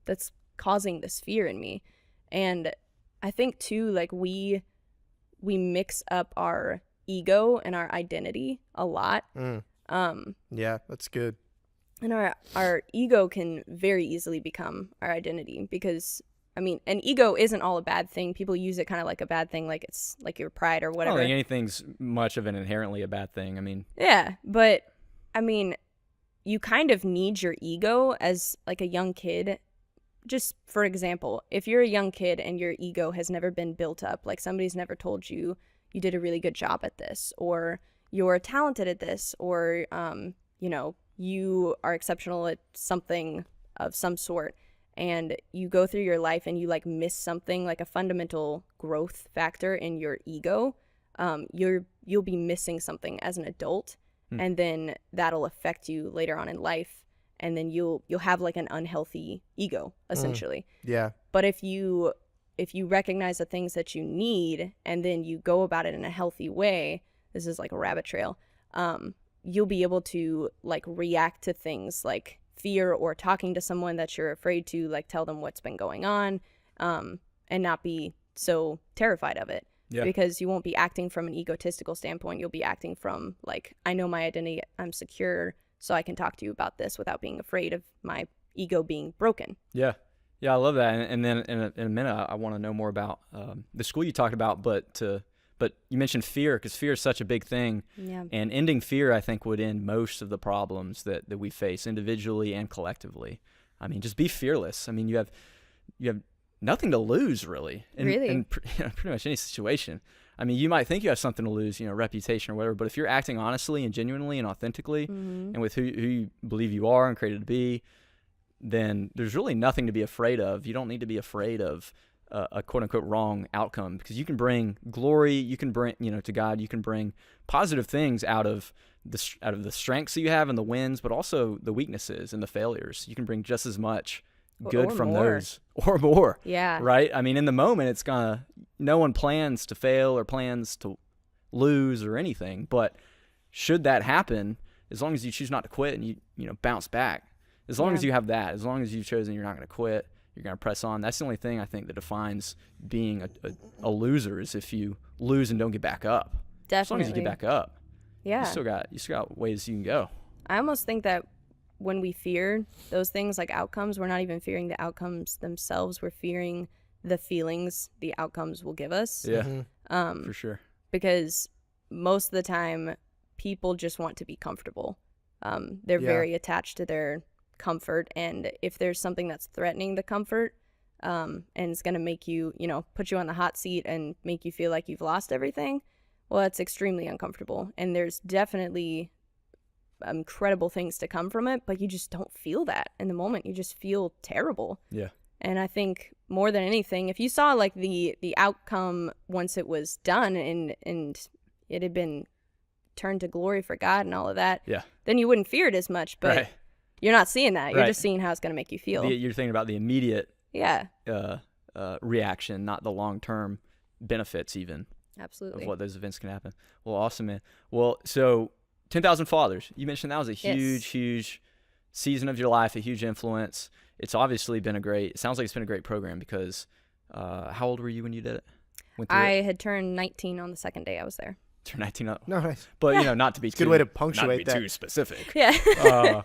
that's causing this fear in me? And I think too, like we mix up our ego and our identity a lot. Yeah, that's good. And our ego can very easily become our identity, because I mean, an ego isn't all a bad thing. People use it kind of like a bad thing, like it's like your pride or whatever. I don't think anything's much of an inherently a bad thing. I mean, yeah, but I mean, you kind of need your ego as like a young kid. Just for example, if you're a young kid and your ego has never been built up, like somebody's never told you you did a really good job at this, or you're talented at this, or you know, you are exceptional at something of some sort, and you go through your life and you like miss something, like a fundamental growth factor in your ego, you'll be missing something as an adult, and then that'll affect you later on in life, and then you'll have like an unhealthy ego essentially. Yeah. But if you recognize the things that you need and then you go about it in a healthy way, this is like a rabbit trail, you'll be able to like react to things like fear, or talking to someone that you're afraid to, like tell them what's been going on, and not be so terrified of it. Yeah. Because you won't be acting from an egotistical standpoint. You'll be acting from like, I know my identity, I'm secure, so I can talk to you about this without being afraid of my ego being broken. Yeah. Yeah, I love that. And then in a minute, I want to know more about the school you talked about, but you mentioned fear, because fear is such a big thing. Yeah. And ending fear, I think, would end most of the problems that we face individually and collectively. I mean, just be fearless. I mean, you have nothing to lose, really. In pretty much any situation. I mean, you might think you have something to lose, you know, reputation or whatever, but if you're acting honestly and genuinely and authentically, and with who you believe you are and created to be, then there's really nothing to be afraid of. You don't need to be afraid of a quote unquote wrong outcome, because you can bring glory, you can bring, to God, you can bring positive things out of the strengths that you have and the wins, but also the weaknesses and the failures. You can bring just as much good from those or more. Yeah. Right? I mean, in the moment, no one plans to fail or plans to lose or anything, but should that happen, as long as you choose not to quit and you bounce back, as long as you have that, as long as you've chosen you're not going to quit, you're going to press on. That's the only thing I think that defines being a loser, is if you lose and don't get back up. Definitely. As long as you get back up. Yeah. You still got ways you can go. I almost think that when we fear those things like outcomes, we're not even fearing the outcomes themselves. We're fearing the feelings the outcomes will give us. Yeah, for sure. Because most of the time, people just want to be comfortable. They're very attached to their comfort, and if there's something that's threatening the comfort, and it's going to make you, put you on the hot seat and make you feel like you've lost everything, well, that's extremely uncomfortable. And there's definitely incredible things to come from it, but you just don't feel that in the moment. You just feel terrible. Yeah. And I think more than anything, if you saw like the outcome once it was done and it had been turned to glory for God and all of that, then you wouldn't fear it as much. But you're not seeing that. You're just seeing how it's going to make you feel. You're thinking about the immediate reaction, not the long-term benefits even. Absolutely. Of what those events can happen. Well, awesome, man. Well, so 10,000 Fathers, you mentioned that was a huge season of your life, a huge influence. It's obviously been it sounds like it's been a great program, because how old were you when you did it? I had turned 19 on the second day I was there. Turn 19 up. No, nice. But, not to be good way to punctuate that. Too specific. Yeah.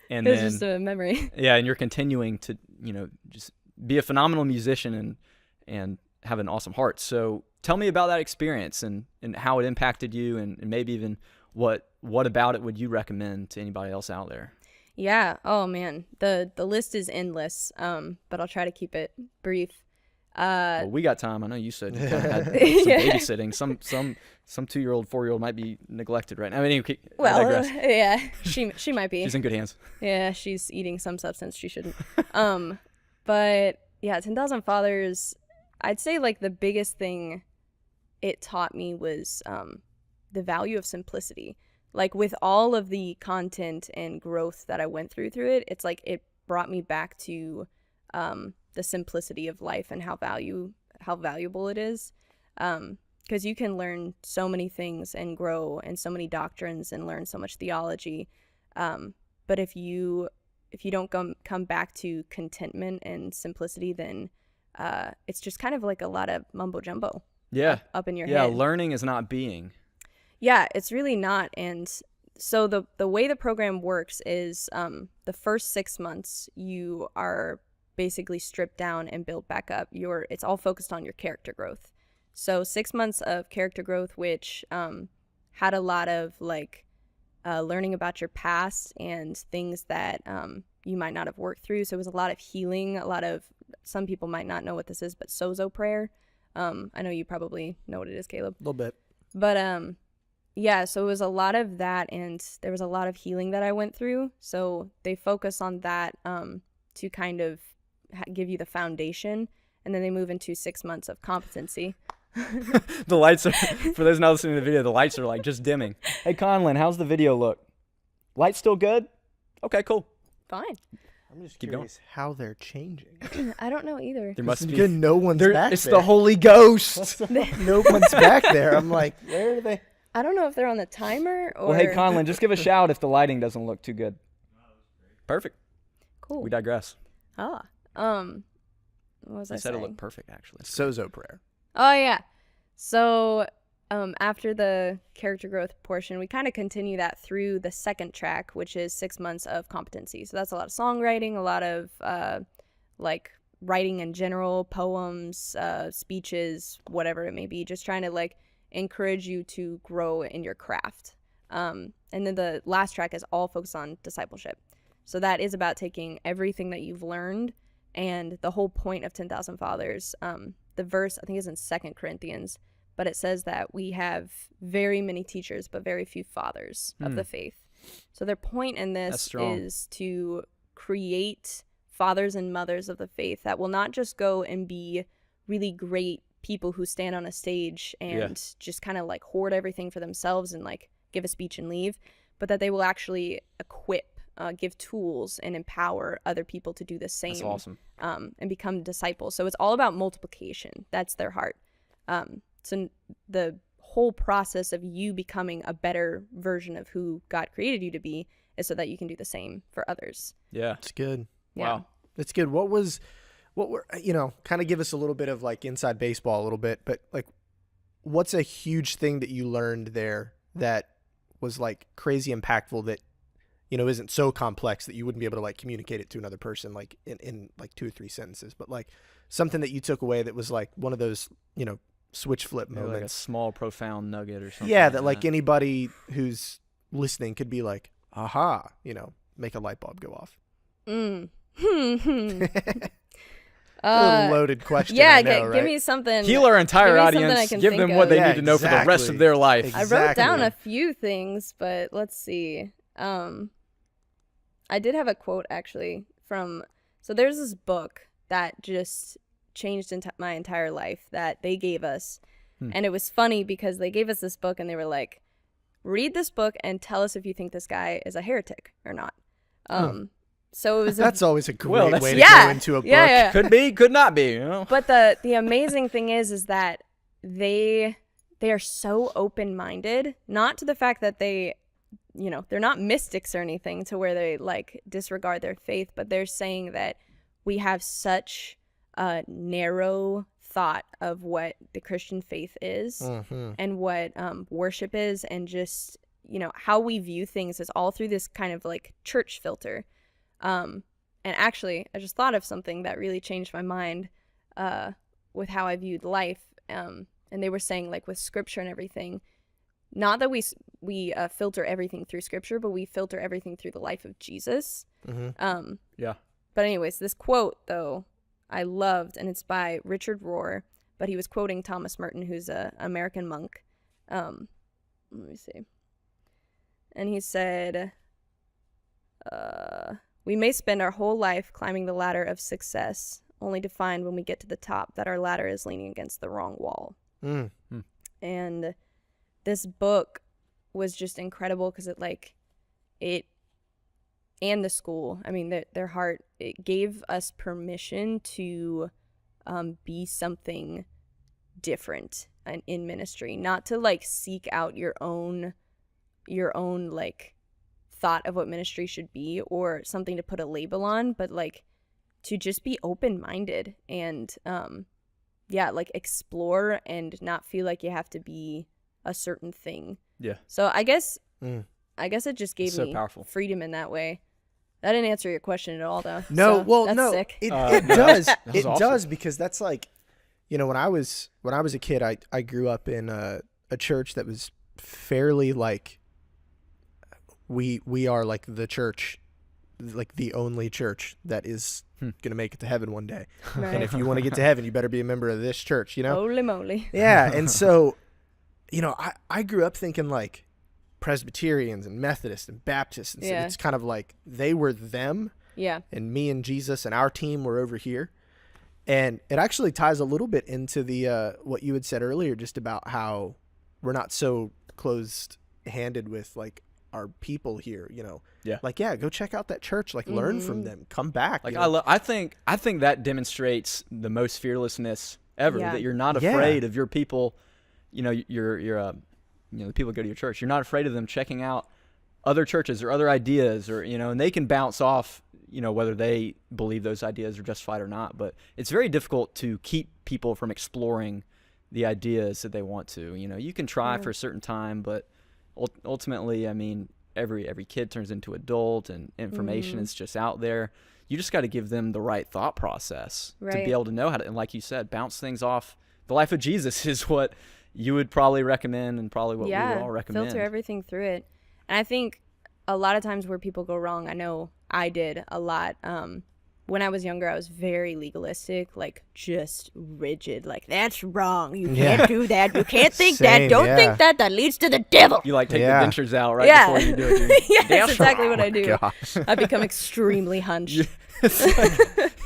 And it was just a memory. Yeah, and you're continuing to, just be a phenomenal musician and have an awesome heart. So tell me about that experience and how it impacted you, and maybe even what about it would you recommend to anybody else out there? Yeah. Oh, man. The list is endless, but I'll try to keep it brief. Well, we got time. I know you said you kind of had some babysitting. Some 2-year-old, 4-year-old might be neglected right now. I mean, yeah, she might be. She's in good hands. Yeah, she's eating some substance she shouldn't. But yeah, 10,000 Fathers, I'd say like the biggest thing it taught me was the value of simplicity. Like with all of the content and growth that I went through it, it's like it brought me back to the simplicity of life and how valuable it is. Because you can learn so many things and grow and so many doctrines and learn so much theology. But if you don't come back to contentment and simplicity, then it's just kind of like a lot of mumbo jumbo. Yeah. Up in your head. Yeah, learning is not being. Yeah, it's really not. And so the way the program works is the first 6 months you are basically stripped down and built back up. It's all focused on your character growth. So 6 months of character growth, which had a lot of like learning about your past and things that you might not have worked through. So it was a lot of healing, some people might not know what this is, but sozo prayer. I know you probably know what it is, Caleb. A little bit. But yeah, so it was a lot of that, and there was a lot of healing that I went through. So they focus on that to kind of give you the foundation, and then they move into 6 months of competency. The lights are, for those not listening to the video, the lights are like just dimming. Hey, Conlon, how's the video look? Lights still good? Okay, cool. Fine. I'm just curious how they're changing. I don't know either. There must be. No one's back It's there. the Holy Ghost. No one's back there. I'm like, where are they? I don't know if they're on the timer or... Well, hey, Conlon, just give a shout if the lighting doesn't look too good. Perfect. Cool. We digress. What was I said saying? it looked perfect, actually. Sozo prayer. Oh, yeah. So after the character growth portion, we kind of continue that through the second track, which is 6 months of competency. So that's a lot of songwriting, a lot of like writing in general, poems, speeches, whatever it may be, just trying to like encourage you to grow in your craft. And then the last track is all focused on discipleship. So that is about taking everything that you've learned, and the whole point of 10,000 Fathers, the verse, I think, is in 2 Corinthians, but it says that we have very many teachers, but very few fathers of the faith. So their point in this is to create fathers and mothers of the faith that will not just go and be really great people who stand on a stage and just kind of like hoard everything for themselves and like give a speech and leave, but that they will actually equip, give tools, and empower other people to do the same. That's awesome. And become disciples. So it's all about multiplication. That's their heart. So the whole process of you becoming a better version of who God created you to be is so that you can do the same for others. Yeah. It's good. Yeah. Wow. That's good. What were, kind of give us a little bit of like inside baseball a little bit, but like, what's a huge thing that you learned there that was like crazy impactful that, isn't so complex that you wouldn't be able to like communicate it to another person, like in like 2 or 3 sentences, but like something that you took away that was like one of those, switch flip Maybe moments. like a small, profound nugget or something. Yeah. That like anybody who's listening could be like, aha, make a light bulb go off. A little loaded question. Yeah, I know, right? give me something. Heal our entire Give me something I audience. can Give think them of. what they Yeah, need to know for the rest of exactly. their life. I wrote down Exactly. a few things, but let's see. I did have a quote actually so there's this book that just changed my entire life that they gave us. And it was funny because they gave us this book and they were like, read this book and tell us if you think this guy is a heretic or not. So it was That's always a great Well, that's- way to Yeah. go into a book. Yeah. Could be, could not be. But the amazing thing is that they are so open-minded, not to the fact that they, they're not mystics or anything to where they like disregard their faith, but they're saying that we have such a narrow thought of what the Christian faith is and what worship is, and just, how we view things is all through this kind of like church filter. And actually, I just thought of something that really changed my mind with how I viewed life. And they were saying, like, with scripture and everything, not that we filter everything through scripture, but we filter everything through the life of Jesus. Yeah. But anyways, this quote, though, I loved, and it's by Richard Rohr, but he was quoting Thomas Merton, who's an American monk. Let me see. And he said, we may spend our whole life climbing the ladder of success, only to find when we get to the top that our ladder is leaning against the wrong wall. And this book was just incredible because it and the school, I mean, their heart, it gave us permission to be something different in ministry, not to like seek out your own like thought of what ministry should be or something to put a label on, but like to just be open-minded and like explore and not feel like you have to be a certain thing. Yeah. So I guess it just gave So me powerful. freedom in that way. That didn't answer your question at all, though. No, So well, that's no, sick. it No, does. that was It awesome. does, because that's like, when I was a kid, I grew up in a church that was fairly like, we are like the church, like the only church that is gonna make it to heaven one day. Right. And if you want to get to heaven, you better be a member of this church. Holy moly. Yeah, and so, I grew up thinking like Presbyterians and Methodists and Baptists, and so Yeah. it's kind of like they were them, Yeah. and me and Jesus and our team were over here. And it actually ties a little bit into the what you had said earlier, just about how we're not so closed-handed with like our people here. Yeah. Like, yeah, go check out that church, like learn from them, come back. Like you know? I think that demonstrates the most fearlessness ever. Yeah. That you're not Yeah. afraid of your people. The people who go to your church. You're not afraid of them checking out other churches or other ideas, or and they can bounce off. Whether they believe those ideas are justified or not. But it's very difficult to keep people from exploring the ideas that they want to. You can try for a certain time, but ultimately, I mean, every kid turns into adult, and information is just out there. You just got to give them the right thought process to Right. be able to know how to, and like you said, bounce things off. The life of Jesus is what you would probably recommend, and probably what we would all recommend. Filter everything through it. And I think a lot of times where people go wrong, I know I did a lot, when I was younger, I was very legalistic, like just rigid. Like, that's wrong. You Yeah. can't do that. You can't think Same, that. Don't yeah. think that. That leads to the devil. You like take Yeah. the dentures out right Yeah. before you do it. Yeah, Damn that's exactly what I Oh, do. gosh. I become extremely hunched. It's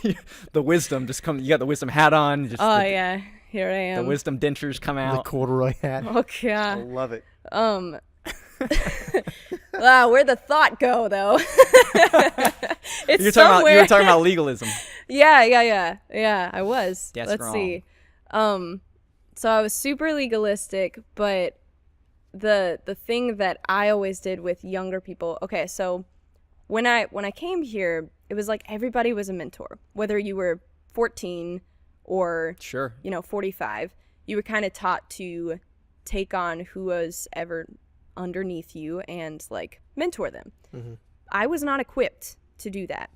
like, the wisdom just come. You got the wisdom hat on. Just Oh, the, yeah. Here I the am. wisdom dentures come The out. corduroy hat. Oh, I God. love it. Wow, where'd the thought go, though? It's You somewhere. were talking about legalism. Yeah, I was. That's Let's wrong. see. So I was super legalistic, but the thing that I always did with younger people. Okay, so when I came here, it was like everybody was a mentor. Whether you were 14 or Sure. 45, you were kind of taught to take on who was ever underneath you and like mentor them. Mhm. I was not equipped to do that.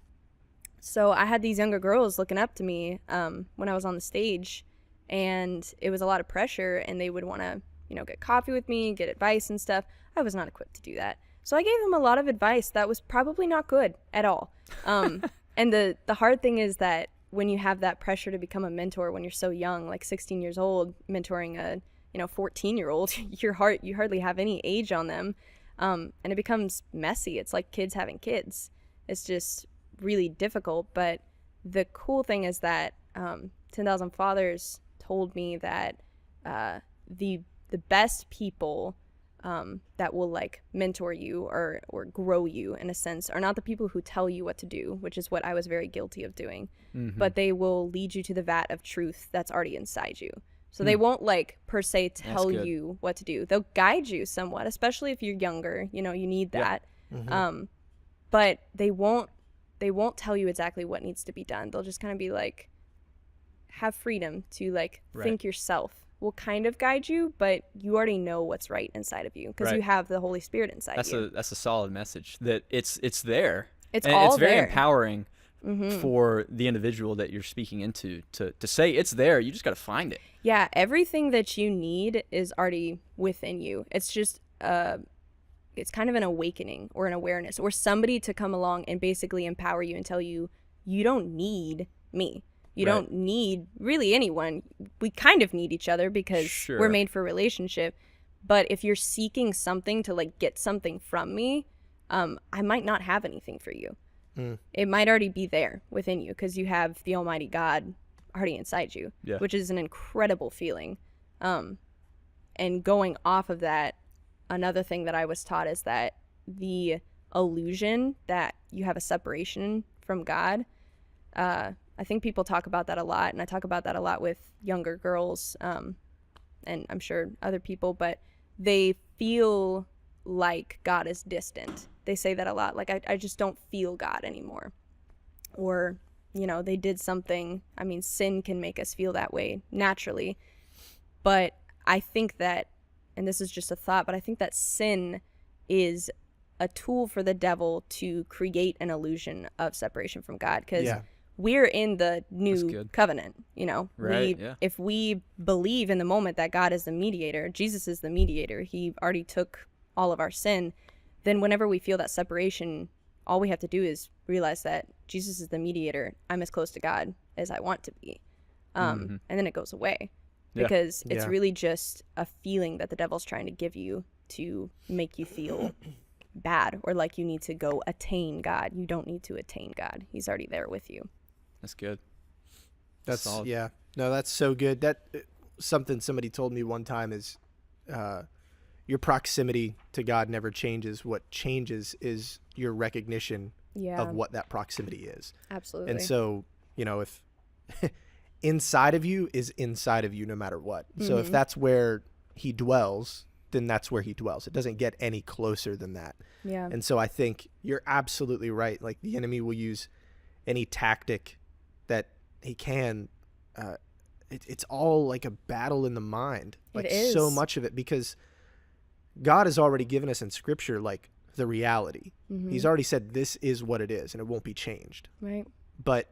So I had these younger girls looking up to me when I was on the stage, and it was a lot of pressure, and they would want to, get coffee with me, get advice and stuff. I was not equipped to do that. So I gave them a lot of advice that was probably not good at all. And the hard thing is that when you have that pressure to become a mentor when you're so young, like 16 years old, mentoring a 14-year-old, you hardly have any age on them. And it becomes messy. It's like kids having kids. It's just really difficult. But the cool thing is that 10,000 Fathers told me that the best people that will like mentor you or grow you in a sense are not the people who tell you what to do, which is what I was very guilty of doing, but they will lead you to the vat of truth that's already inside you. So they won't like per se tell good. you what to do. They'll guide you somewhat, especially if you're younger, you need that. But they won't tell you exactly what needs to be done. They'll just kind of be like, have freedom to like think yourself. We'll kind of guide you, but you already know what's right inside of you because you have the Holy Spirit inside you. That's a solid message that it's there. It's and all it's very there. empowering for the individual that you're speaking into to say it's there. You just got to find it. Yeah, everything that you need is already within you. It's just it's kind of an awakening or an awareness or somebody to come along and basically empower you and tell you, you don't need me. You don't need really anyone. We kind of need each other because we're made for relationship. But if you're seeking something to like get something from me, I might not have anything for you. It might already be there within you because you have the Almighty God already inside you, which is an incredible feeling. And going off of that, another thing that I was taught is that the illusion that you have a separation from God, I think people talk about that a lot, and I talk about that a lot with younger girls, and I'm sure other people, but they feel like God is distant. They say that a lot, like, I just don't feel God anymore. Or, they did something. I mean, sin can make us feel that way naturally, but I think that, and this is just a thought, but I think that sin is a tool for the devil to create an illusion of separation from God, because we're in the new covenant, If we believe in the moment that God is the mediator, Jesus is the mediator, he already took all of our sin, then whenever we feel that separation, all we have to do is realize that Jesus is the mediator. I'm as close to God as I want to be. And then it goes away because it's really just a feeling that the devil's trying to give you to make you feel bad or like you need to go attain God. You don't need to attain God. He's already there with you. That's good. That's solid. Yeah. No, that's so good. That something somebody told me one time is your proximity to God never changes. What changes is your recognition of what that proximity is. Absolutely. And so, if inside of you is inside of you no matter what. So if that's where he dwells, then that's where he dwells. It doesn't get any closer than that. Yeah. And so I think you're absolutely right. Like the enemy will use any tactic that he can. It's all like a battle in the mind. Like it is. So much of it, because God has already given us in scripture, like the reality. He's already said this is what it is and it won't be changed. Right. But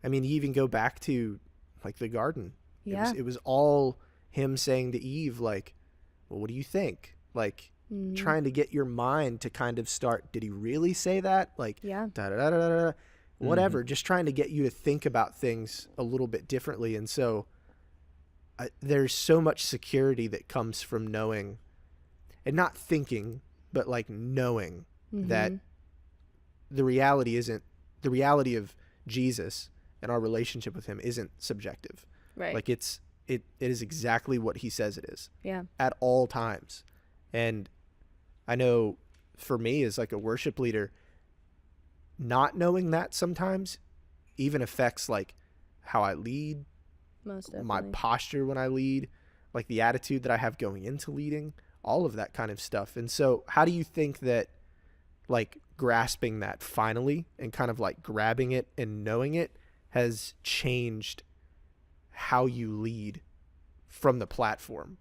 I mean, you even go back to like the garden. Yeah. It was all him saying to Eve, like, well, what do you think? Like trying to get your mind to kind of start, did he really say that? Like, da da da da da. whatever, just trying to get you to think about things a little bit differently. And so there's so much security that comes from knowing, and not thinking, but like knowing that the reality of Jesus and our relationship with him isn't subjective. Right. Like it is exactly what he says it is. Yeah. At all times. And I know for me as like a worship leader, not knowing that sometimes even affects like how I lead, Most definitely. my posture when I lead, like the attitude that I have going into leading, all of that kind of stuff. And so how do you think that like grasping that finally and kind of like grabbing it and knowing it has changed how you lead from the platform?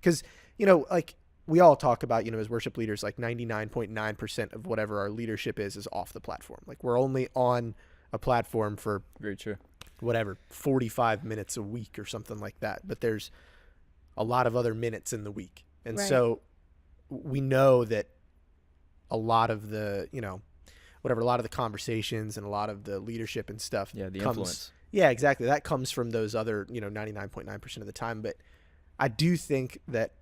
Because, you know, like we all talk about, you know, as worship leaders, like 99.9% of whatever our leadership is off the platform. Like we're only on a platform for Very true. whatever, 45 minutes a week or something like that. But there's a lot of other minutes in the week. And so we know that a lot of the, you know, whatever, a lot of the conversations and a lot of the leadership and stuff. Yeah, the comes, influence. Yeah, exactly. That comes from those other, you know, 99.9% of the time. But I do think that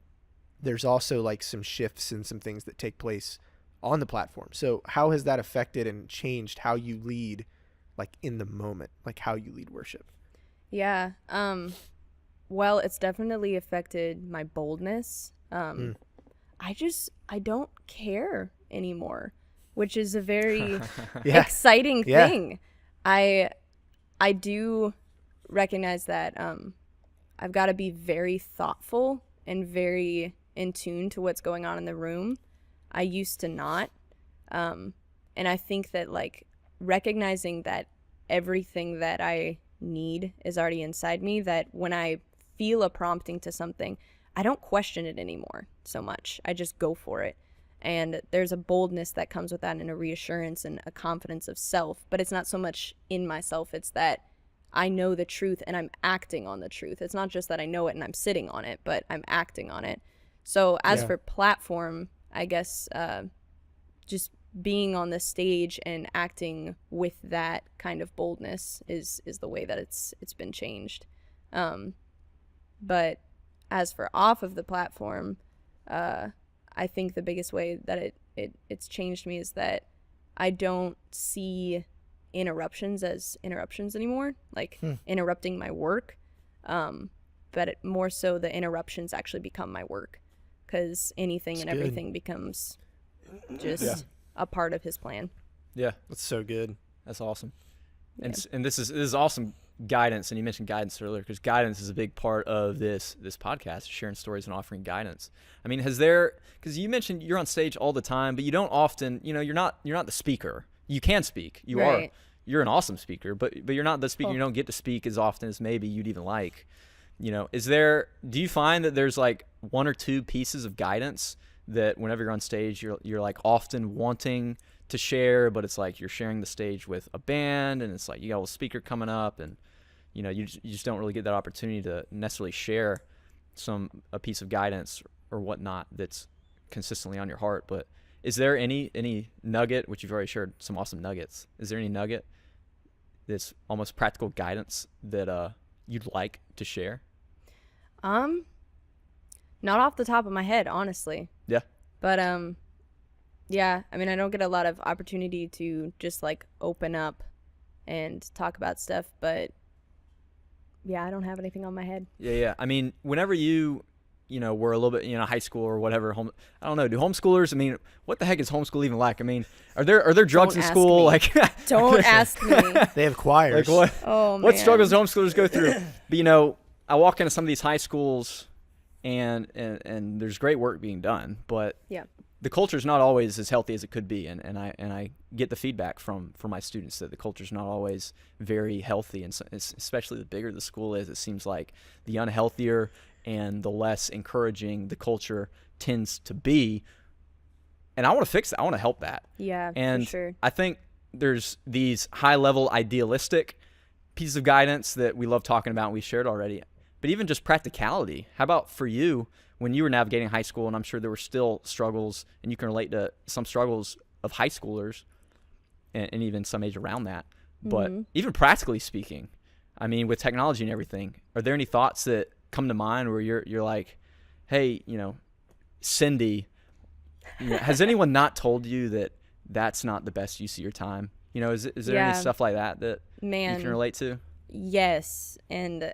there's also like some shifts and some things that take place on the platform. So how has that affected and changed how you lead, like in the moment, like how you lead worship? Yeah. Well, it's definitely affected my boldness. I don't care anymore, which is a very exciting thing. I do recognize that I've got to be very thoughtful and very in tune to what's going on in the room. I used to not. And I think that like recognizing that everything that I need is already inside me, that when I feel a prompting to something, I don't question it anymore so much. I just go for it. And there's a boldness that comes with that and a reassurance and a confidence of self, but it's not so much in myself. It's that I know the truth and I'm acting on the truth. It's not just that I know it and I'm sitting on it, but I'm acting on it. So as for platform, I guess just being on the stage and acting with that kind of boldness is the way that it's been changed. But as for off of the platform, I think the biggest way that it's changed me is that I don't see interruptions as interruptions anymore, like interrupting my work, but more so the interruptions actually become my work, because anything and everything becomes just a part of his plan. Yeah, That's so good. that's awesome. Yeah. And this is awesome guidance, and you mentioned guidance earlier, because guidance is a big part of this podcast, sharing stories and offering guidance. I mean, because you mentioned you're on stage all the time, but you don't often, you know, you're not the speaker. You can speak. You're an awesome speaker, but you're not the speaker. You don't get to speak as often as maybe you'd even like. You know, do you find that there's like one or two pieces of guidance that whenever you're on stage, you're like often wanting to share, but it's like you're sharing the stage with a band, and it's like you got a speaker coming up, and you know, you just don't really get that opportunity to necessarily share a piece of guidance or whatnot that's consistently on your heart. But is there any nugget, which you've already shared some awesome nuggets, is there any nugget that's almost practical guidance that you'd like to share? Not off the top of my head, honestly. Yeah. But yeah, I mean, I don't get a lot of opportunity to just like open up and talk about stuff, but yeah, I don't have anything on my head. Yeah. I mean, whenever you were a little bit, high school or whatever, I don't know, do homeschoolers, I mean, what the heck is homeschool even like? I mean, are there drugs in school? Like, don't ask me. They have choirs. Like what man. struggles do homeschoolers go through? But I walk into some of these high schools and there's great work being done, but yeah, the culture is not always as healthy as it could be, and I get the feedback from my students that the culture is not always very healthy, and so, especially the bigger the school is, it seems like the unhealthier and the less encouraging the culture tends to be. And I want to fix that. I want to help that. Yeah, and for sure. I think there's these high-level idealistic pieces of guidance that we love talking about and we shared already, but even just practicality. How about for you when you were navigating high school, and I'm sure there were still struggles, and you can relate to some struggles of high schoolers, and even some age around that. But even practically speaking, I mean, with technology and everything, are there any thoughts that come to mind where you're like, hey, Cindy, has anyone not told you that that's not the best use of your time? Is there any stuff like that you can relate to? Yes. And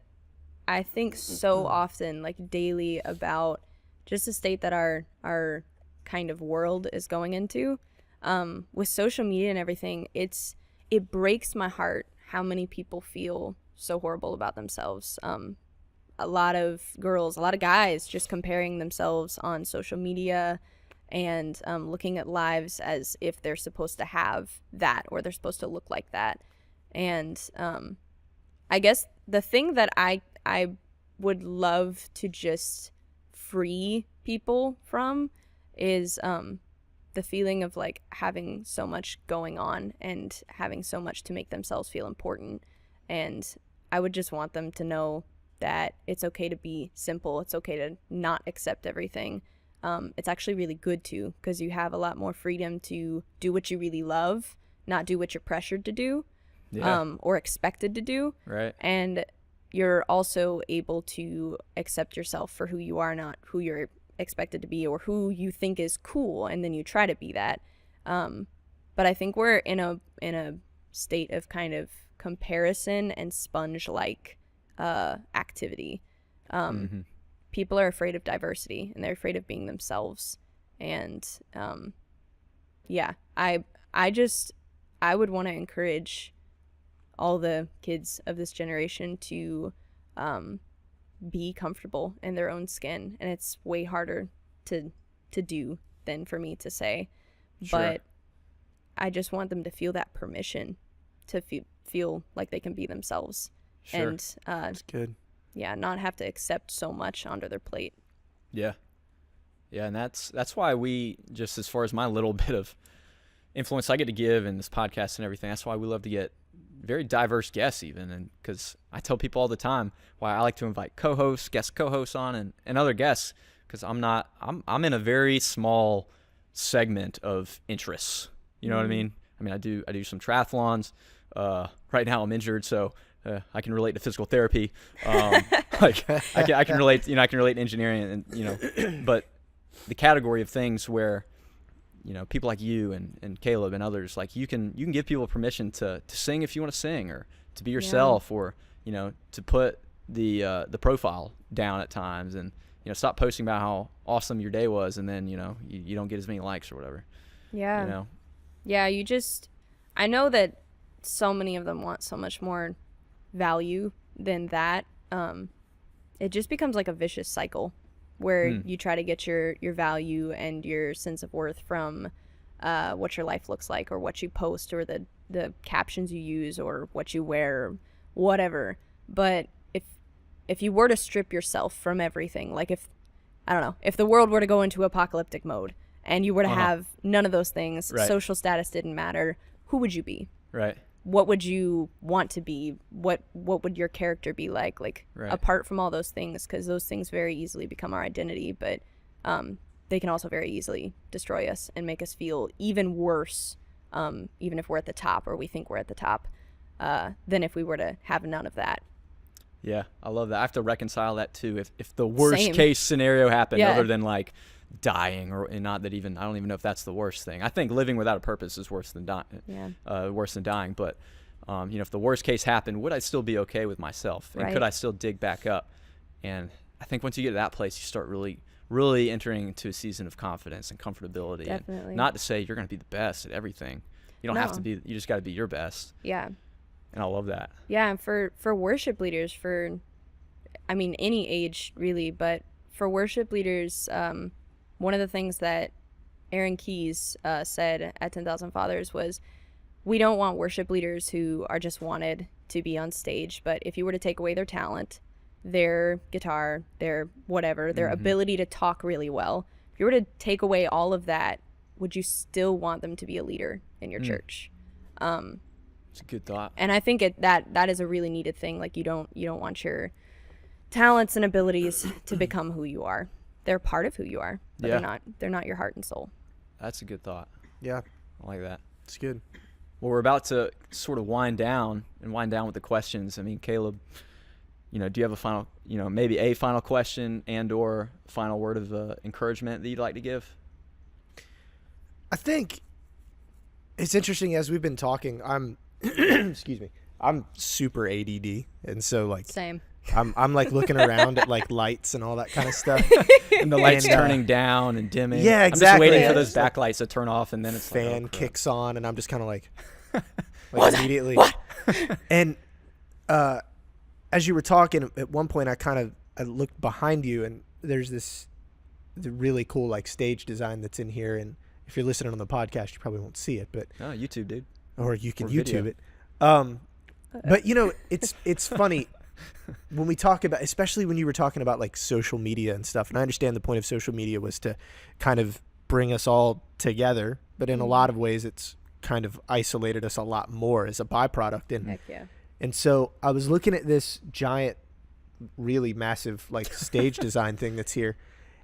I think so often, like daily, about just the state that our kind of world is going into. With social media and everything, it breaks my heart how many people feel so horrible about themselves. A lot of girls, a lot of guys just comparing themselves on social media and looking at lives as if they're supposed to have that or they're supposed to look like that. And I guess the thing that I would love to just free people from is the feeling of like having so much going on and having so much to make themselves feel important. And I would just want them to know that it's okay to be simple. It's okay to not accept everything. It's actually really good to, because you have a lot more freedom to do what you really love, not do what you're pressured to do, or expected to do. Right. And you're also able to accept yourself for who you are, not who you're expected to be or who you think is cool, and then you try to be that. But I think we're in a state of kind of comparison and sponge-like activity. People are afraid of diversity and they're afraid of being themselves. And I would want to encourage all the kids of this generation to be comfortable in their own skin, and it's way harder to do than for me to say. Sure. But I just want them to feel that permission to feel like they can be themselves. Sure. And that's good. Yeah, not have to accept so much onto their plate. Yeah, and that's why we, just as far as my little bit of influence I get to give in this podcast and everything, that's why we love to get very diverse guests even, and because I tell people all the time why I like to invite co-hosts, guest co-hosts on and other guests, because I'm in a very small segment of interests. You know what I mean? I do some triathlons. Right now I'm injured, so I can relate to physical therapy. I can relate. I can relate to engineering, and but the category of things where people like you and Caleb and others, like you can give people permission to sing if you want to sing, or to be yourself, or to put the profile down at times, and stop posting about how awesome your day was, and then you don't get as many likes or whatever. Yeah. I know that so many of them want so much more value than that. It just becomes like a vicious cycle where you try to get your value and your sense of worth from what your life looks like, or what you post, or the captions you use, or what you wear, or whatever. But if you were to strip yourself from everything, like if the world were to go into apocalyptic mode and you were to have none of those things, right. Social status didn't matter, who would you be? Right. What would you want to be? What would your character be like? Right. Apart from all those things, because those things very easily become our identity, but they can also very easily destroy us and make us feel even worse, even if we're at the top, or we think we're at the top, than if we were to have none of that. Yeah, I love that. I have to reconcile that too. If the worst case scenario happened, other than like dying, and not that even, I don't even know if that's the worst thing. I think living without a purpose is worse than dying. But if the worst case happened, would I still be okay with myself? And could I still dig back up? And I think once you get to that place, you start really, really entering into a season of confidence and comfortability. Definitely. And not to say you're going to be the best at everything. You don't have to be. You just got to be your best. Yeah. And I love that. Yeah, and for worship leaders, any age really, but for worship leaders, one of the things that Aaron Keyes said at 10,000 Fathers was, we don't want worship leaders who are just wanted to be on stage, but if you were to take away their talent, their guitar, their whatever, their ability to talk really well, if you were to take away all of that, would you still want them to be a leader in your church? It's a good thought. And I think that is a really needed thing. Like you don't want your talents and abilities to become who you are. They're part of who you are, but they're not your heart and soul. That's a good thought. Yeah. I like that. It's good. Well, we're about to sort of wind down with the questions. I mean, Caleb, do you have a final, maybe a final question and or final word of encouragement that you'd like to give? I think it's interesting as we've been talking. I'm, excuse me, I'm super ADD, and so like same. I'm like looking around at like lights and all that kind of stuff, and the lights turning down and dimming. Yeah, exactly. I'm just waiting for those backlights to turn off, and then it's fan like, kicks on, and I'm just kind of like immediately. And as you were talking, at one point, I looked behind you, and there's the really cool like stage design that's in here. And if you're listening on the podcast, you probably won't see it, but YouTube, dude, or you can or YouTube video. it. But it's funny. When we talk about, especially when you were talking about like social media and stuff, and I understand the point of social media was to kind of bring us all together, but in a lot of ways it's kind of isolated us a lot more as a byproduct. And Heck yeah. And so I was looking at this giant, really massive like stage design thing that's here,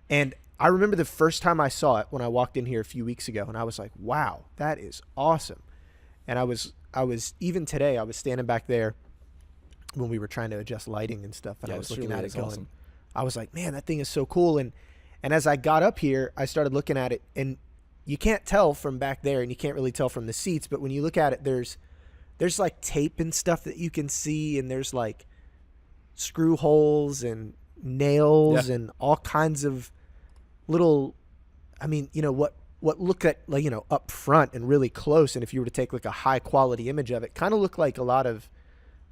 and I remember the first time I saw it when I walked in here a few weeks ago, and I was like, wow, that is awesome. And I was even today, I was standing back there when we were trying to adjust lighting and stuff, and I was looking at it going, awesome. I was like, man, that thing is so cool. And as I got up here, I started looking at it, and you can't tell from back there, and you can't really tell from the seats, but when you look at it, there's like tape and stuff that you can see, and there's like screw holes and nails and all kinds of little, I mean, what look at like, up front and really close, and if you were to take like a high quality image of it, kind of look like a lot of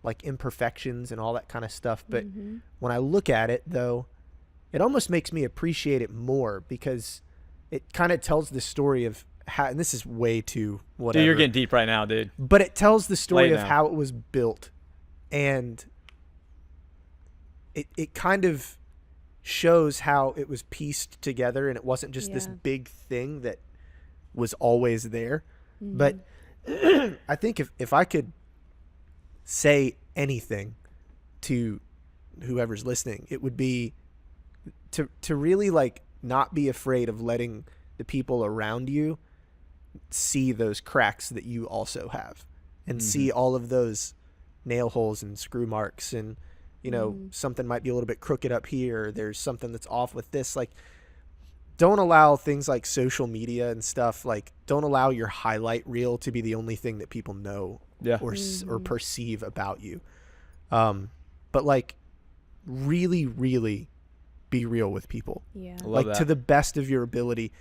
like imperfections and all that kind of stuff. But when I look at it though, it almost makes me appreciate it more, because it kind of tells the story of how, and this is way too whatever. Dude, you're getting deep right now, dude. But it tells the story of how it was built, and it kind of shows how it was pieced together, and it wasn't just this big thing that was always there. But I think if I could say anything to whoever's listening, it would be to really like not be afraid of letting the people around you see those cracks that you also have, and see all of those nail holes and screw marks, and something might be a little bit crooked up here, there's something that's off with this. Like, don't allow things like social media and stuff, like don't allow your highlight reel to be the only thing that people know or perceive about you. But like really, really be real with people. Yeah. Like to the best of your ability.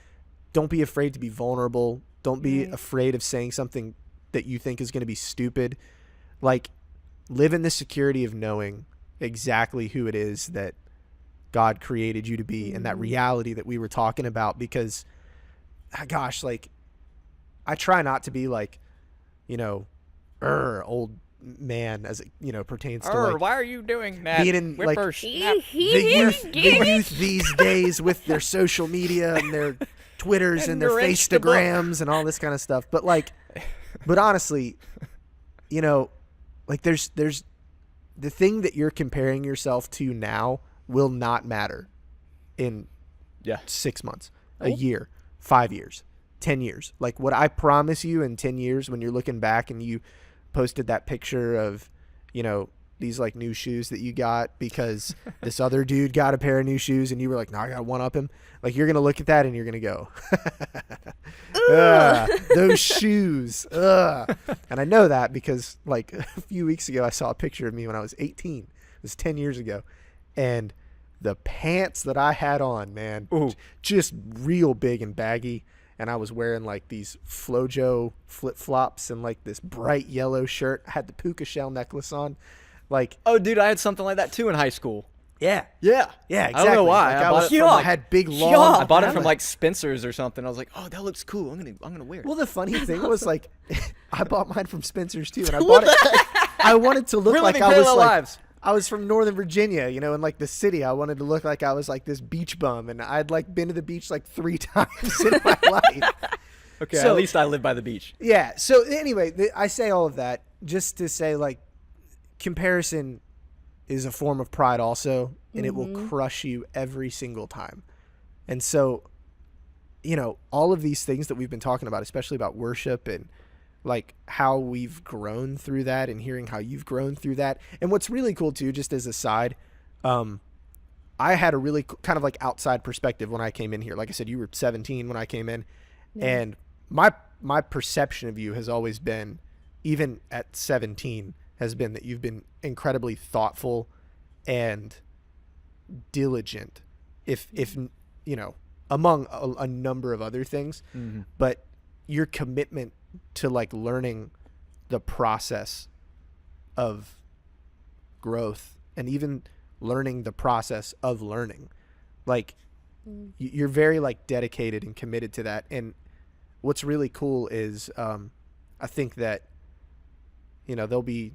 Don't be afraid to be vulnerable. Don't be afraid of saying something that you think is going to be stupid. Like, live in the security of knowing exactly who it is that God created you to be, and that reality that we were talking about. Because, gosh, like, I try not to be like, old man as it pertains to like, why are you doing that? Being in like the youth these days with their social media and their Twitters and their Facegrams and all this kind of stuff. But like, but honestly, like there's the thing that you're comparing yourself to now will not matter in 6 months, a year, 5 years, 10 years. Like, what I promise you in 10 years, when you're looking back and you posted that picture of, these like new shoes that you got because this other dude got a pair of new shoes and you were like, no, I got one up him. Like, you're going to look at that and you're going to go, those shoes. And I know that because like a few weeks ago, I saw a picture of me when I was 18. It was 10 years ago. And the pants that I had on, man, just real big and baggy. And I was wearing like these Flojo flip-flops and like this bright yellow shirt. I had the puka shell necklace on. Like, oh, dude, I had something like that too in high school. Yeah. Exactly. I don't know why. Like, I had big long. I bought it from like Spencer's or something. I was like, oh, that looks cool. I'm gonna wear it. Well, the funny thing was like, I bought mine from Spencer's too, and I bought it. I wanted to look like I was like, I was from Northern Virginia, in like the city. I wanted to look like I was like this beach bum, and I'd like been to the beach like 3 times in my life. Okay, so, at least I live by the beach. Yeah. So anyway, I say all of that just to say, like, comparison is a form of pride also, and it will crush you every single time. And so, all of these things that we've been talking about, especially about worship and like how we've grown through that and hearing how you've grown through that. And what's really cool too, just as a side, I had a really kind of like outside perspective when I came in here. Like I said, you were 17 when I came in, and my perception of you has always been, even at 17, has been that you've been incredibly thoughtful and diligent, if you know, among a number of other things. Mm-hmm. But your commitment to like learning the process of growth and even learning the process of learning, like you're very like dedicated and committed to that. And what's really cool is I think that, you know, there'll be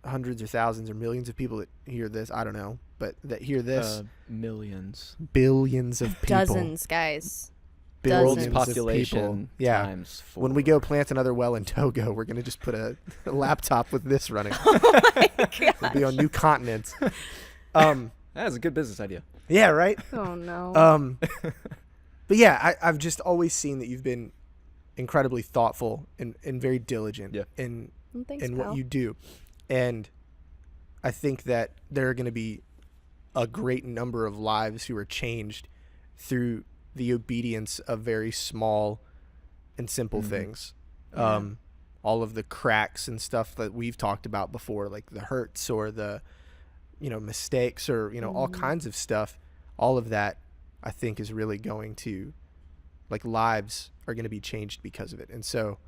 hundreds or thousands or millions of people that hear this, I don't know, but that hear this, millions, billions of people, dozens, guys. billions world's of people. population times 4. When we go plant another well in Togo, we're going to just put a laptop with this running. Oh my gosh. It'll be on new continents. That's a good business idea. Yeah, right? Oh no. But yeah, I've just always seen that you've been incredibly thoughtful and very diligent in Thanks, what pal. you do. And I think that there are going to be a great number of lives who are changed through the obedience of very small and simple things. Yeah. All of the cracks and stuff that we've talked about before, like the hurts or the, you know, mistakes or, you know, all kinds of stuff. All of that, I think, is really going to, like, lives are going to be changed because of it. And so,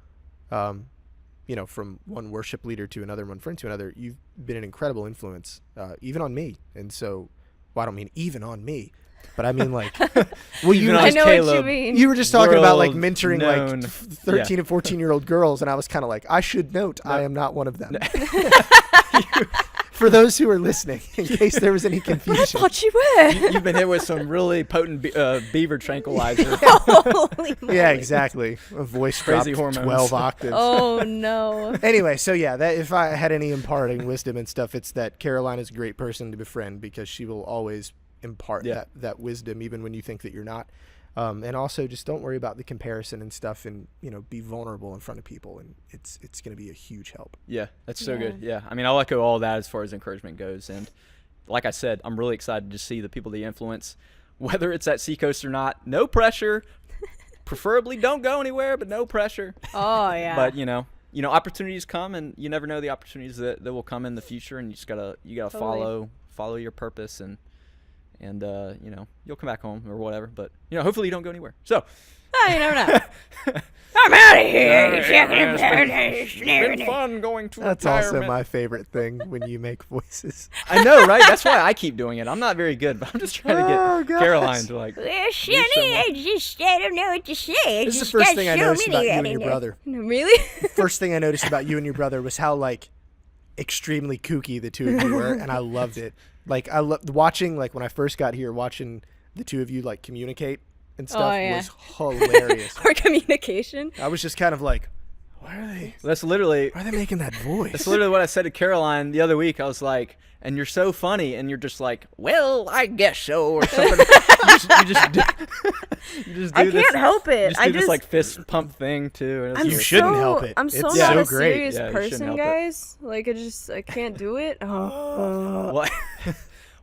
you know, from one worship leader to another, one friend to another, you've been an incredible influence, even on me. And so, well, I don't mean even on me, but I mean like, well, I know what you mean. you were just talking about like World mentoring known. like 13 and 14-year-old girls, and I was kind of like, I should note, I am not one of them. For those who are listening, in case there was any I confusion. thought you were. You've been hit with some really potent beaver tranquilizer. Holy moly. Yeah, exactly. A voice Crazy dropped hormones. 12 octaves. Oh no. Anyway, so yeah, that if I had any imparting wisdom and stuff, it's that Caroline is a great person to befriend because she will always impart that wisdom even when you think that you're not. And also just don't worry about the comparison and stuff, and, you know, be vulnerable in front of people, and it's going to be a huge help. Yeah, that's so good. Yeah, I mean, I'll echo all that as far as encouragement goes. And like I said, I'm really excited to see the people that you influence, whether it's at Seacoast or not. No pressure. Preferably don't go anywhere, but no pressure. Oh yeah. But you know, opportunities come, and you never know the opportunities that will come in the future, and you just gotta Totally. follow your purpose, and you know, you'll come back home or whatever. But you know, hopefully you don't go anywhere. So. You never know. I'm out of here. It's been fun going to That's retirement. also my favorite thing when you make voices. I know, right? That's why I keep doing it. I'm not very good, but I'm just trying to Oh, get gosh. Caroline to like. Well, Sonny, I don't know what to say. This is the first thing I noticed about you and your brother. Really? First thing I noticed about you and your brother was how like extremely kooky the two of you were, and I loved it. Like I loved watching, like when I first got here, watching the two of you like communicate and stuff was hilarious. Our communication. I was just kind of like, why are they making that voice? That's literally what I said to Caroline the other week. I was like, "And you're so funny," and you're just like, "Well, I guess so," or something. you just do I this. can't help it. You just do this like fist pump thing too. And it's I'm You like- shouldn't help it. I'm so It's not so a great. serious Yeah, you shouldn't person, help it. guys. Like I can't do it. Oh. Well,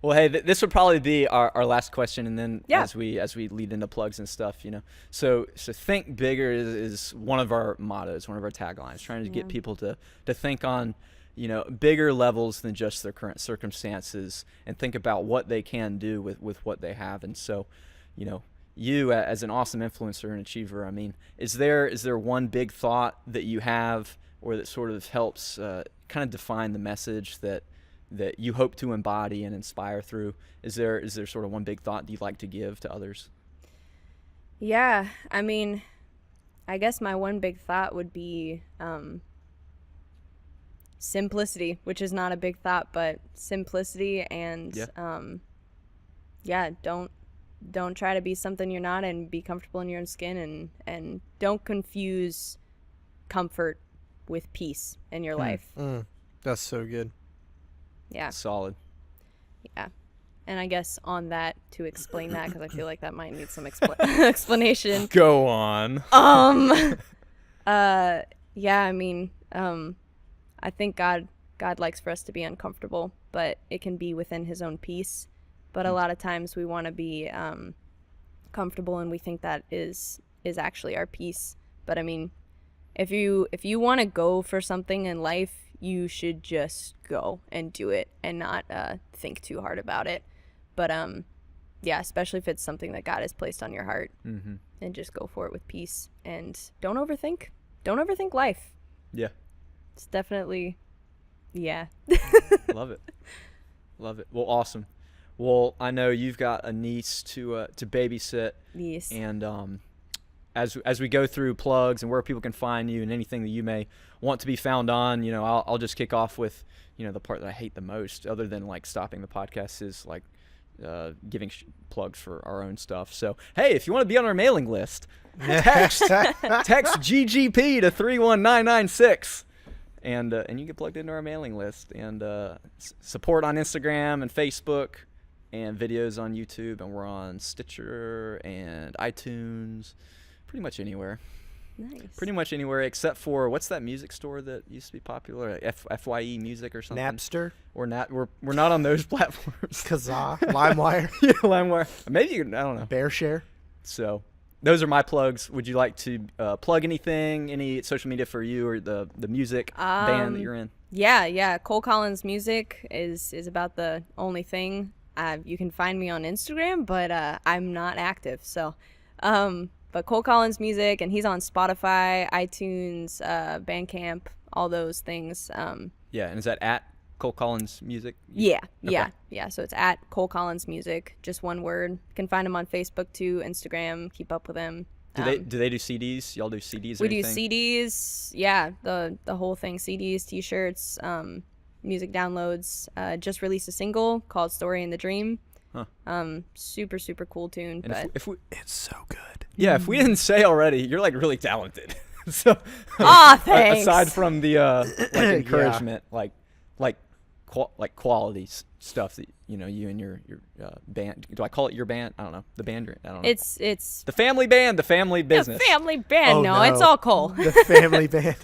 well, hey, this would probably be our last question, and then Yeah. as we lead into plugs and stuff, you know. So think bigger is one of our mottos, one of our taglines, trying to get people to think on, you know, bigger levels than just their current circumstances, and think about what they can do with what they have. And so, you know, you as an awesome influencer and achiever, I mean, is there one big thought that you have, or that sort of helps kind of define the message that you hope to embody and inspire through? Is there sort of one big thought that you'd like to give to others? Yeah, I mean, I guess my one big thought would be simplicity, which is not a big thought, but simplicity, and don't try to be something you're not, and be comfortable in your own skin, and don't confuse comfort with peace in your life. That's so good. Yeah. Solid. Yeah. And I guess on that, to explain that, because I feel like that might need some explanation. Go on. Yeah, I mean, I think God likes for us to be uncomfortable, but it can be within his own peace. But a lot of times we want to be comfortable, and we think that is actually our peace. But I mean, if you want to go for something in life, you should just go and do it and not think too hard about it. But yeah, especially if it's something that God has placed on your heart, and just go for it with peace, and don't overthink life. Yeah. It's definitely, yeah. Love it. Well, awesome. Well, I know you've got a niece to babysit. Yes. And as we go through plugs and where people can find you and anything that you may want to be found on, you know, I'll just kick off with, you know, the part that I hate the most, other than like stopping the podcast, is like giving plugs for our own stuff. So, hey, if you want to be on our mailing list, text GGP to 31996. And you get plugged into our mailing list, and support on Instagram and Facebook, and videos on YouTube, and we're on Stitcher and iTunes, pretty much anywhere. Nice. Pretty much anywhere except for, what's that music store that used to be popular? FYE Music or something? Napster? We're not on those platforms. Kazaa? LimeWire? Yeah, LimeWire. Maybe I don't know. BearShare? So those are my plugs. Would you like to plug anything, any social media for you, or the music band that you're in? Yeah. Cole Collins Music is about the only thing. You can find me on Instagram, but I'm not active. So, but Cole Collins Music, and he's on Spotify, iTunes, Bandcamp, all those things. Yeah, and is that at Cole Collins Music? Yeah. So it's at Cole Collins Music, just one word. You can find him on Facebook too, Instagram. Keep up with him. Do they do CDs? Y'all do CDs? Or we anything? do CDs. Yeah, the whole thing: CDs, T-shirts, music downloads. Just released a single called "Story in the Dream." Huh. Super cool tune. And but if we, It's so good. yeah, if we didn't say already, you're like really talented. So, thanks. aside from the like encouragement, like quality stuff that you and your band. Do I call it your band? I don't know. The band. I don't know. It's the family band, the family business. the family band. Oh, no, no. it's all Cole. The family band.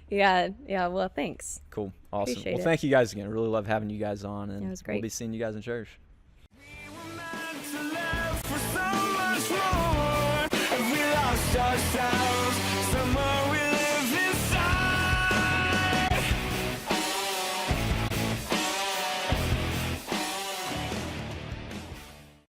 Yeah. Well, thanks. Cool. Awesome. Appreciate Well, it. thank you guys again. I really love having you guys on, and Yeah, it was we'll great. be seeing you guys in church. Our sound